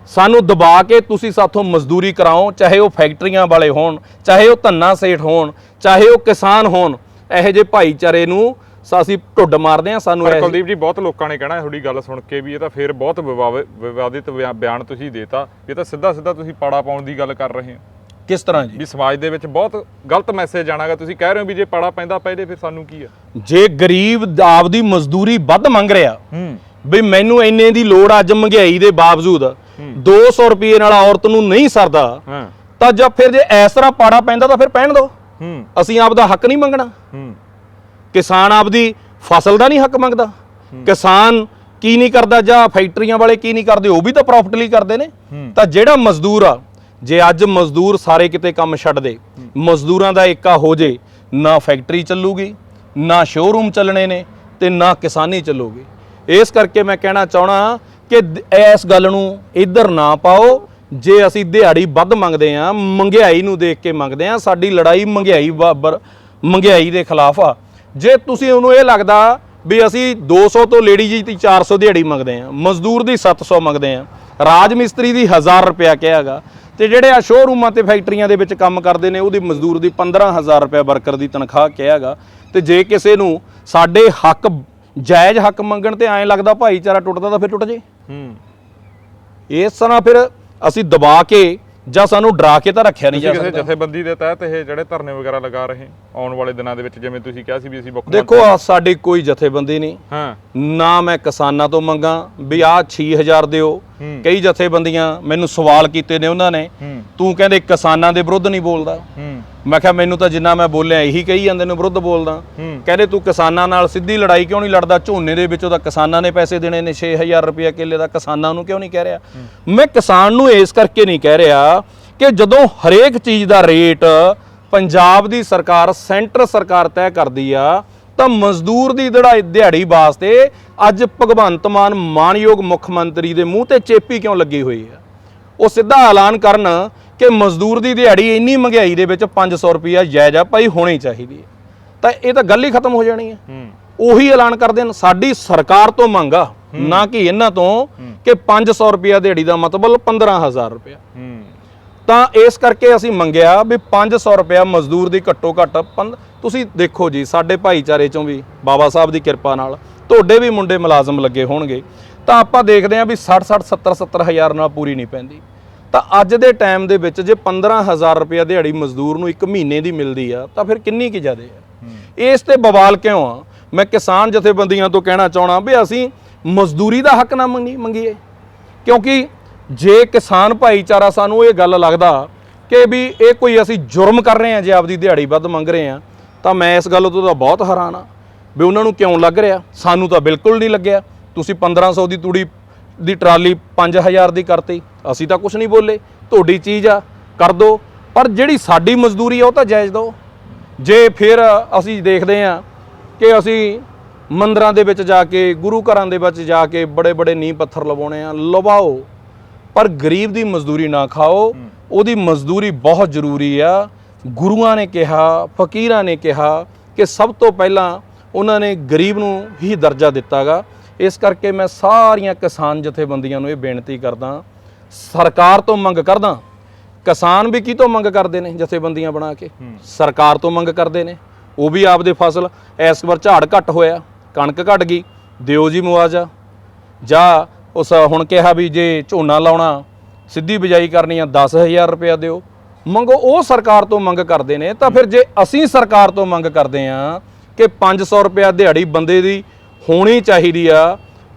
ਕੇ ਤੁਸੀਂ ਸਾਥੋਂ ਮਜ਼ਦੂਰੀ ਕਰਾਓ, ਚਾਹੇ ਉਹ ਫੈਕਟਰੀਆਂ ਵਾਲੇ ਹੋਣ, ਚਾਹੇ ਉਹ ਧੰਨਾ ਸੇਠ ਹੋਣ, ਚਾਹੇ ਉਹ ਕਿਸਾਨ ਹੋਣ। ਇਹੋ ਜਿਹੇ ਭਾਈਚਾਰੇ ਨੂੰ ਅਸੀਂ ਢੁੱਡ ਮਾਰਦੇ ਆ। ਸਾਨੂੰ ਕੁਲਦੀਪ ਜੀ ਬਹੁਤ ਲੋਕਾਂ ਨੇ ਕਹਿਣਾ ਤੁਹਾਡੀ ਗੱਲ ਸੁਣ ਕੇ ਵੀ ਇਹ ਤਾਂ ਫੇਰ ਬਹੁਤ ਵਿਵਾਦਿਤ ਬਿਆਨ ਤੁਸੀਂ ਦੇਤਾ, ਇਹ ਤਾਂ ਸਿੱਧਾ ਤੁਸੀਂ ਪਾੜਾ ਪਾਉਣ ਦੀ ਗੱਲ ਕਰ ਰਹੇ ਹੋ। ਕਿਸ ਤਰ੍ਹਾਂ ਜੀ? ਵੀ ਸਮਾਜ ਦੇ ਵਿੱਚ ਬਹੁਤ ਗਲਤ ਮੈਸੇਜ ਆਣਾਗਾ। ਤੁਸੀਂ ਕਹਿ ਰਹੇ ਹੋ ਵੀ ਜੇ ਪਾੜਾ ਪੈਂਦਾ ਪਹਿਲੇ ਫਿਰ ਸਾਨੂੰ ਕੀ ਆ? ਜੇ ਗਰੀਬ ਆਪਦੀ ਮਜ਼ਦੂਰੀ ਵੱਧ ਮੰਗ ਰਿਹਾ ਵੀ ਮੈਨੂੰ ਇੰਨੇ ਦੀ ਲੋੜ ਅੱਜ ਮਹਿੰਗਾਈ ਦੇ ਬਾਵਜੂਦ 200 ਰੁਪਏ ਨਾਲ ਔਰਤ ਨੂੰ ਨਹੀਂ ਸਰਦਾ, ਤਾਂ ਜਦ ਫਿਰ ਜੇ ਇਸ ਤਰ੍ਹਾਂ ਪਾੜਾ ਪੈਂਦਾ ਤਾਂ ਫਿਰ ਪਹਿਨ ਦੋ। ਅਸੀਂ ਆਪਦਾ ਹੱਕ ਨਹੀਂ ਮੰਗਣਾ? ਕਿਸਾਨ ਆਪਦੀ ਫਸਲ ਦਾ ਨਹੀਂ ਹੱਕ ਮੰਗਦਾ? ਕਿਸਾਨ ਕੀ ਨਹੀਂ ਕਰਦਾ ਜਾਂ ਫੈਕਟਰੀਆਂ ਵਾਲੇ ਕੀ ਨਹੀਂ ਕਰਦੇ? ਉਹ ਵੀ ਤਾਂ ਪ੍ਰੋਫਿਟ ਲਈ ਕਰਦੇ ਨੇ। ਤਾਂ ਜਿਹੜਾ ਮਜ਼ਦੂਰ ਆ, ਜੇ ਅੱਜ ਮਜ਼ਦੂਰ ਸਾਰੇ ਕਿਤੇ ਕੰਮ ਛੱਡ ਦੇ, ਮਜ਼ਦੂਰਾਂ ਦਾ ਏਕਾ ਹੋ ਜੇ, ਨਾ ਫੈਕਟਰੀ ਚੱਲੂਗੀ, ਨਾ ਸ਼ੋਰੂਮ ਚੱਲਣੇ ਨੇ ਤੇ ਨਾ ਕਿਸਾਨੀ ਚੱਲੂਗੀ। ਇਸ ਕਰਕੇ ਮੈਂ ਕਹਿਣਾ ਚਾਹਣਾ ਕਿ ਇਸ ਗੱਲ ਨੂੰ ਇੱਧਰ ਨਾ ਪਾਓ। ਜੇ ਅਸੀਂ ਦਿਹਾੜੀ ਵੱਧ ਮੰਗਦੇ ਆ, ਮਹਿੰਗਾਈ ਨੂੰ ਦੇਖ ਕੇ ਮੰਗਦੇ ਆ, ਸਾਡੀ ਲੜਾਈ ਮਹਿੰਗਾਈ ਦੇ ਖਿਲਾਫ ਆ। ਜੇ ਤੁਸੀਂ ਉਹਨੂੰ ਇਹ ਲੱਗਦਾ ਵੀ ਅਸੀਂ 200 ਤੋਂ ਲੇਡੀਜ਼ ਦੀ 400 ਦਿਹਾੜੀ ਮੰਗਦੇ ਆ, ਮਜ਼ਦੂਰ ਦੀ 700 ਮੰਗਦੇ ਆ, ਰਾਜ ਮਿਸਤਰੀ ਦੀ 1000 ਰੁਪਇਆ ਕਿਹਾਗਾ, ਤੇ ਜਿਹੜੇ ਆ ਸ਼ੋਰੂਮਾਂ ਤੇ ਫੈਕਟਰੀਆਂ ਦੇ ਵਿੱਚ ਕੰਮ ਕਰਦੇ ਨੇ ਉਹਦੀ ਮਜ਼ਦੂਰ ਦੀ 15,000 ਰੁਪਇਆ ਵਰਕਰ ਦੀ ਤਨਖਾਹ ਕਿਹਾਗਾ। ਤੇ ਜੇ ਕਿਸੇ ਨੂੰ ਸਾਡੇ ਹੱਕ ਜਾਇਜ਼ ਹੱਕ ਮੰਗਣ ਤੇ ਐਂ ਲੱਗਦਾ ਭਾਈਚਾਰਾ ਟੁੱਟਦਾ ਤਾਂ ਫਿਰ ਟੁੱਟ ਜੇ। ਇਸ ਤਰ੍ਹਾਂ ਫਿਰ ਅਸੀਂ ਦਬਾ ਕੇ ਜਾਂ ਸਾਨੂੰ ਡਰਾ ਕੇ ਤਾਂ ਰੱਖਿਆ ਨਹੀਂ ਜਾ ਸਕਦਾ। ਕਿਸੇ ਜਥੇਬੰਦੀ ਦੇ ਤਹਿਤ ਇਹ ਜਿਹੜੇ ਧਰਨੇ ਵਗੈਰਾ ਲਗਾ ਰਹੇ ਆਉਣ ਵਾਲੇ ਦਿਨਾਂ ਦੇ ਵਿੱਚ, ਜਿਵੇਂ ਤੁਸੀਂ ਕਿਹਾ ਸੀ ਵੀ ਅਸੀਂ ਦੇਖੋ ਸਾਡੀ ਕੋਈ ਜਥੇਬੰਦੀ ਨਹੀਂ, ਨਾ ਮੈਂ ਕਿਸਾਨਾਂ ਤੋਂ ਮੰਗਾ ਵੀ ਆਹ 6000 ਦਿਓ। ਕਈ ਜਥੇਬੰਦੀਆਂ ਮੈਨੂੰ ਸਵਾਲ ਕੀਤੇ ਨੇ ਉਹਨਾਂ ਨੇ, ਤੂੰ ਕਹਿੰਦੇ ਕਿਸਾਨਾਂ ਦੇ ਵਿਰੁੱਧ ਨਹੀਂ ਬੋਲਦਾ। ਮੈਂ ਕਿਹਾ ਮੈਨੂੰ ਤਾਂ ਜਿੰਨਾ ਮੈਂ ਬੋਲਿਆ ਇਹੀ ਕਹੀ ਜਾਂਦੇ ਨੇ ਵਿਰੁੱਧ ਬੋਲਦਾ। ਕਹਿੰਦੇ ਤੂੰ ਕਿਸਾਨਾਂ ਨਾਲ ਸਿੱਧੀ ਲੜਾਈ ਕਿਉਂ ਨਹੀਂ ਲੜਦਾ? ਝੋਨੇ ਦੇ ਵਿੱਚੋਂ ਤਾਂ ਕਿਸਾਨਾਂ ਨੇ ਪੈਸੇ ਦੇਣੇ ਨੇ, 6000 ਰੁਪਇਆ ਕਿੱਲੇ ਦਾ, ਕਿਸਾਨਾਂ ਨੂੰ ਕਿਉਂ ਨਹੀਂ ਕਹਿ ਰਿਹਾ? ਮੈਂ ਕਿਸਾਨ ਨੂੰ ਇਸ ਕਰਕੇ ਨਹੀਂ ਕਹਿ ਰਿਹਾ ਕਿ ਜਦੋਂ ਹਰੇਕ ਚੀਜ਼ ਦਾ ਰੇਟ ਪੰਜਾਬ ਦੀ ਸਰਕਾਰ, ਸੈਂਟਰ ਸਰਕਾਰ ਤੈਅ ਕਰਦੀ ਆ, ਤਾਂ ਮਜ਼ਦੂਰ ਦੀ ਦਿਹਾੜੀ ਵਾਸਤੇ ਅੱਜ ਭਗਵੰਤ ਮਾਨ ਮਾਨਯੋਗ ਮੁੱਖ ਮੰਤਰੀ ਦੇ ਮੂੰਹ ਤੇ ਚੇਪੀ ਕਿਉਂ ਲੱਗੀ ਹੋਈ ਆ? ਉਹ ਸਿੱਧਾ ਐਲਾਨ ਕਰਨ ਕਿ ਮਜ਼ਦੂਰ ਦੀ ਦਿਹਾੜੀ ਇੰਨੀ ਮਹਿੰਗਾਈ ਦੇ ਵਿੱਚ 500 ਰੁਪਇਆ ਜਾਇਜ਼ ਆ ਭਾਈ, ਹੋਣੀ ਚਾਹੀਦੀ ਹੈ। ਤਾਂ ਇਹ ਤਾਂ ਗੱਲ ਹੀ ਖਤਮ ਹੋ ਜਾਣੀ ਹੈ। ਉਹੀ ਐਲਾਨ ਕਰਦੇ ਨੇ। ਸਾਡੀ ਸਰਕਾਰ ਤੋਂ ਮੰਗ ਆ, ਨਾ ਕਿ ਇਹਨਾਂ ਤੋਂ, ਕਿ 500 ਰੁਪਇਆ ਦਿਹਾੜੀ ਦਾ ਮਤਲਬ 15,000 ਰੁਪਇਆ। ਤਾਂ ਇਸ ਕਰਕੇ ਅਸੀਂ ਮੰਗਿਆ ਵੀ 500 ਰੁਪਇਆ ਮਜ਼ਦੂਰ ਦੀ ਘੱਟੋ ਘੱਟ। ਤੁਸੀਂ ਦੇਖੋ ਜੀ, ਸਾਡੇ ਭਾਈਚਾਰੇ ਚੋਂ ਵੀ ਬਾਬਾ ਸਾਹਿਬ ਦੀ ਕਿਰਪਾ ਨਾਲ ਤੁਹਾਡੇ ਵੀ ਮੁੰਡੇ ਮੁਲਾਜ਼ਮ ਲੱਗੇ ਹੋਣਗੇ, ਤਾਂ ਆਪਾਂ ਦੇਖਦੇ ਹਾਂ ਵੀ 60-60, 70-70 ਹਜ਼ਾਰ ਨਾਲ ਪੂਰੀ ਨਹੀਂ ਪੈਂਦੀ। ਤਾਂ ਅੱਜ ਦੇ ਟਾਈਮ ਦੇ ਵਿੱਚ ਜੇ 15,000 ਰੁਪਇਆ ਦਿਹਾੜੀ ਮਜ਼ਦੂਰ ਨੂੰ ਇੱਕ ਮਹੀਨੇ ਦੀ ਮਿਲਦੀ ਆ, ਤਾਂ ਫਿਰ ਕਿੰਨੀ ਕੁ ਜ਼ਿਆਦਾ ਆ? ਇਸ ਤੇ ਬਵਾਲ ਕਿਉਂ ਆ? ਮੈਂ ਕਿਸਾਨ ਜਥੇਬੰਦੀਆਂ ਤੋਂ ਕਹਿਣਾ ਚਾਹਣਾ ਵੀ ਅਸੀਂ ਮਜ਼ਦੂਰੀ ਦਾ ਹੱਕ ਨਾ ਮੰਗੀਏ, ਕਿਉਂਕਿ ਜੇ ਕਿਸਾਨ ਭਾਈਚਾਰਾ ਸਾਨੂੰ ਇਹ ਗੱਲ ਲੱਗਦਾ ਕਿ ਵੀ ਇਹ ਕੋਈ ਅਸੀਂ ਜੁਰਮ ਕਰ ਰਹੇ ਹਾਂ ਜੇ ਆਪਦੀ ਦਿਹਾੜੀ ਵੱਧ ਮੰਗ ਰਹੇ ਹਾਂ, ਤਾਂ ਮੈਂ ਇਸ ਗੱਲ ਤੋਂ ਤਾਂ ਬਹੁਤ ਹੈਰਾਨ ਆ ਵੀ ਉਹਨਾਂ ਨੂੰ ਕਿਉਂ ਲੱਗ ਰਿਹਾ। ਸਾਨੂੰ ਤਾਂ ਬਿਲਕੁਲ ਨਹੀਂ ਲੱਗਿਆ। ਤੁਸੀਂ 1500 ਦੀ ਤੂੜੀ ਦੀ ਟਰਾਲੀ 5000 ਦੀ ਕਰਤੀ, ਅਸੀਂ ਤਾਂ ਕੁਝ ਨਹੀਂ ਬੋਲੇ, ਤੁਹਾਡੀ ਚੀਜ਼ ਆ ਕਰ ਦੋ, ਪਰ ਜਿਹੜੀ ਸਾਡੀ ਮਜ਼ਦੂਰੀ ਆ ਉਹ ਤਾਂ ਜਾਇਜ਼ ਦਿਓ। ਜੇ ਫਿਰ ਅਸੀਂ ਦੇਖਦੇ ਹਾਂ ਕਿ ਅਸੀਂ ਮੰਦਰਾਂ ਦੇ ਵਿੱਚ ਜਾ ਕੇ, ਗੁਰੂ ਘਰਾਂ ਦੇ ਵਿੱਚ ਜਾ ਕੇ ਬੜੇ ਬੜੇ ਨੀਂਹ ਪੱਥਰ ਲਵਾਉਣੇ ਆ, ਲਵਾਓ, ਪਰ ਗਰੀਬ ਦੀ ਮਜ਼ਦੂਰੀ ਨਾ ਖਾਓ। ਉਹਦੀ ਮਜ਼ਦੂਰੀ ਬਹੁਤ ਜ਼ਰੂਰੀ ਆ। ਗੁਰੂਆਂ ਨੇ ਕਿਹਾ, ਫਕੀਰਾਂ ਨੇ ਕਿਹਾ ਕਿ ਸਭ ਤੋਂ ਪਹਿਲਾਂ ਉਹਨਾਂ ਨੇ ਗਰੀਬ ਨੂੰ ਹੀ ਦਰਜਾ ਦਿੱਤਾਗਾ। ਇਸ ਕਰਕੇ ਮੈਂ ਸਾਰੀਆਂ ਕਿਸਾਨ ਜਥੇਬੰਦੀਆਂ ਨੂੰ ਇਹ ਬੇਨਤੀ ਕਰਦਾ, ਸਰਕਾਰ ਤੋਂ ਮੰਗ ਕਰਦਾ। ਕਿਸਾਨ ਵੀ ਕੀ ਤੋਂ ਮੰਗ ਕਰਦੇ ਨੇ? ਜਥੇਬੰਦੀਆਂ ਬਣਾ ਕੇ ਸਰਕਾਰ ਤੋਂ ਮੰਗ ਕਰਦੇ ਨੇ। ਉਹ ਵੀ ਆਪਦੇ ਫਸਲ, ਇਸ ਵਾਰ ਝਾੜ ਘੱਟ ਹੋਇਆ, ਕਣਕ ਘਟ ਗਈ, ਦਿਓ ਜੀ ਮੁਆਵਜ਼ਾ। ਜਾਂ ਉਸ ਹੁਣ ਕਿਹਾ ਵੀ ਜੇ ਝੋਨਾ ਲਾਉਣਾ, ਸਿੱਧੀ ਬਿਜਾਈ ਕਰਨੀ ਆ 10,000 ਰੁਪਇਆ ਦਿਓ। ਮੰਗੋ, ਉਹ ਸਰਕਾਰ ਤੋਂ ਮੰਗ ਕਰਦੇ ਨੇ। ਤਾਂ ਫਿਰ ਜੇ ਅਸੀਂ ਸਰਕਾਰ ਤੋਂ ਮੰਗ ਕਰਦੇ ਹਾਂ ਕਿ 500 ਰੁਪਇਆ ਦਿਹਾੜੀ ਬੰਦੇ ਦੀ ਹੋਣੀ ਚਾਹੀਦੀ ਆ,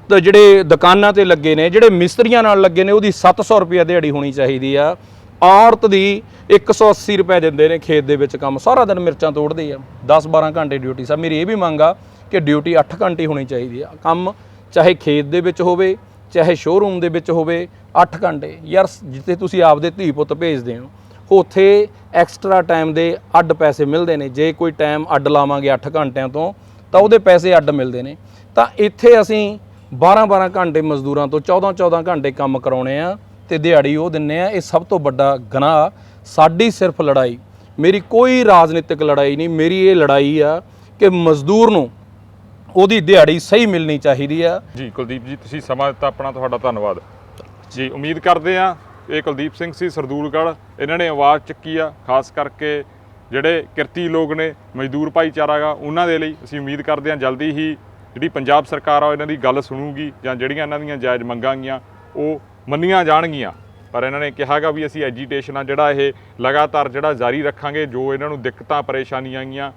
ਤਾਂ ਜਿਹੜੇ ਦੁਕਾਨਾਂ ਤੇ ਲੱਗੇ ਨੇ, ਜਿਹੜੇ ਮਿਸਤਰੀਆਂ ਨਾਲ ਲੱਗੇ ਨੇ, ਉਹਦੀ 700 ਰੁਪਇਆ ਦਿਹਾੜੀ ਹੋਣੀ ਚਾਹੀਦੀ ਆ। ਔਰਤ ਦੀ 180 ਰੁਪਏ ਦਿੰਦੇ ਨੇ ਖੇਤ ਦੇ ਵਿੱਚ ਕੰਮ, ਸਾਰਾ ਦਿਨ ਮਿਰਚਾਂ ਤੋੜਦੇ ਆ, 10-12 ਘੰਟੇ ਡਿਊਟੀ। ਸਾ ਮੇਰੀ ਇਹ ਵੀ ਮੰਗ ਆ ਕਿ ਡਿਊਟੀ 8 ਘੰਟੇ ਹੋਣੀ ਚਾਹੀਦੀ ਆ। ਕੰਮ ਚਾਹੇ ਖੇਤ ਦੇ ਵਿੱਚ ਹੋਵੇ, ਚਾਹੇ ਸ਼ੋਰੂਮ ਦੇ ਵਿੱਚ ਹੋਵੇ, 8 ਘੰਟੇ। ਯਾਰ ਜਿੱਥੇ ਤੁਸੀਂ ਆਪਦੇ ਧੀ ਪੁੱਤ ਭੇਜਦੇ ਹੋ, ਉੱਥੇ ਐਕਸਟਰਾ ਟਾਈਮ ਦੇ ਅੱਡ ਪੈਸੇ ਮਿਲਦੇ ਨੇ। ਜੇ ਕੋਈ ਟਾਈਮ ਅੱਡ ਲਾਵਾਂਗੇ 8 ਘੰਟਿਆਂ ਤੋਂ, ਤਾਂ ਉਹਦੇ ਪੈਸੇ ਅੱਡ ਮਿਲਦੇ ਨੇ। ਤਾਂ ਇੱਥੇ ਅਸੀਂ 12-12 ਘੰਟੇ ਮਜ਼ਦੂਰਾਂ ਤੋਂ 14-14 ਘੰਟੇ ਕੰਮ ਕਰਾਉਣੇ ਆ ਤੇ ਦਿਹਾੜੀ ਉਹ ਦਿੰਨੇ ਆ। ਇਹ ਸਭ ਤੋਂ ਵੱਡਾ ਗੁਨਾਹ। ਸਾਡੀ ਸਿਰਫ ਲੜਾਈ, ਮੇਰੀ ਕੋਈ ਰਾਜਨੀਤਿਕ ਲੜਾਈ ਨਹੀਂ, ਮੇਰੀ ਇਹ ਲੜਾਈ ਆ ਕਿ ਮਜ਼ਦੂਰ ਨੂੰ ਉਹਦੀ ਦਿਹਾੜੀ ਸਹੀ ਮਿਲਣੀ ਚਾਹੀਦੀ ਆ। ਜੀ ਕੁਲਦੀਪ ਜੀ, ਤੁਸੀਂ ਸਮਾਂ ਦਿੱਤਾ ਆਪਣਾ, ਤੁਹਾਡਾ ਧੰਨਵਾਦ ਜੀ। ਉਮੀਦ ਕਰਦੇ ਆ ਇਹ ਕੁਲਦੀਪ ਸਿੰਘ ਸੀ ਸਰਦੂਲਗੜ੍ਹ, ਇਹਨਾਂ ਨੇ ਆਵਾਜ਼ ਚੱਕੀ ਆ, ਖਾਸ ਕਰਕੇ ਜਿਹੜੇ ਕਿਰਤੀ ਲੋਕ ਨੇ, ਮਜ਼ਦੂਰ ਭਾਈਚਾਰਾ ਗਾ, ਉਹਨਾਂ ਦੇ ਲਈ। ਅਸੀਂ ਉਮੀਦ ਕਰਦੇ ਹਾਂ ਜਲਦੀ ਹੀ ਜਿਹੜੀ ਪੰਜਾਬ ਸਰਕਾਰ ਆ ਇਹਨਾਂ ਦੀ ਗੱਲ ਸੁਣੂਗੀ, ਜਾਂ ਜਿਹੜੀਆਂ ਇਹਨਾਂ ਦੀਆਂ ਜਾਇਜ਼ ਮੰਗਾਂ ਗੀਆਂ ਉਹ ਮੰਨੀਆਂ ਜਾਣਗੀਆਂ। ਪਰ ਇਹਨਾਂ ਨੇ ਕਿਹਾ ਗਾ ਵੀ ਅਸੀਂ ਐਜੀਟੇਸ਼ਨ ਆ ਜਿਹੜਾ ਇਹ ਲਗਾਤਾਰ ਜਿਹੜਾ ਜਾਰੀ ਰੱਖਾਂਗੇ। ਜੋ ਇਹਨਾਂ ਨੂੰ ਦਿੱਕਤਾਂ ਪਰੇਸ਼ਾਨੀਆਂ ਗੀਆਂ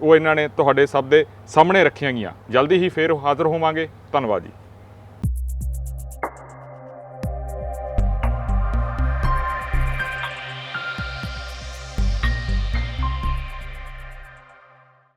ਉਹ ਇਹਨਾਂ ਨੇ ਤੁਹਾਡੇ ਸਭ ਦੇ ਸਾਹਮਣੇ ਰੱਖੀਆਂ ਗਈਆਂ। ਜਲਦੀ ਹੀ ਫੇਰ ਹਾਜ਼ਰ ਹੋਵਾਂਗੇ। ਧੰਨਵਾਦ ਜੀ।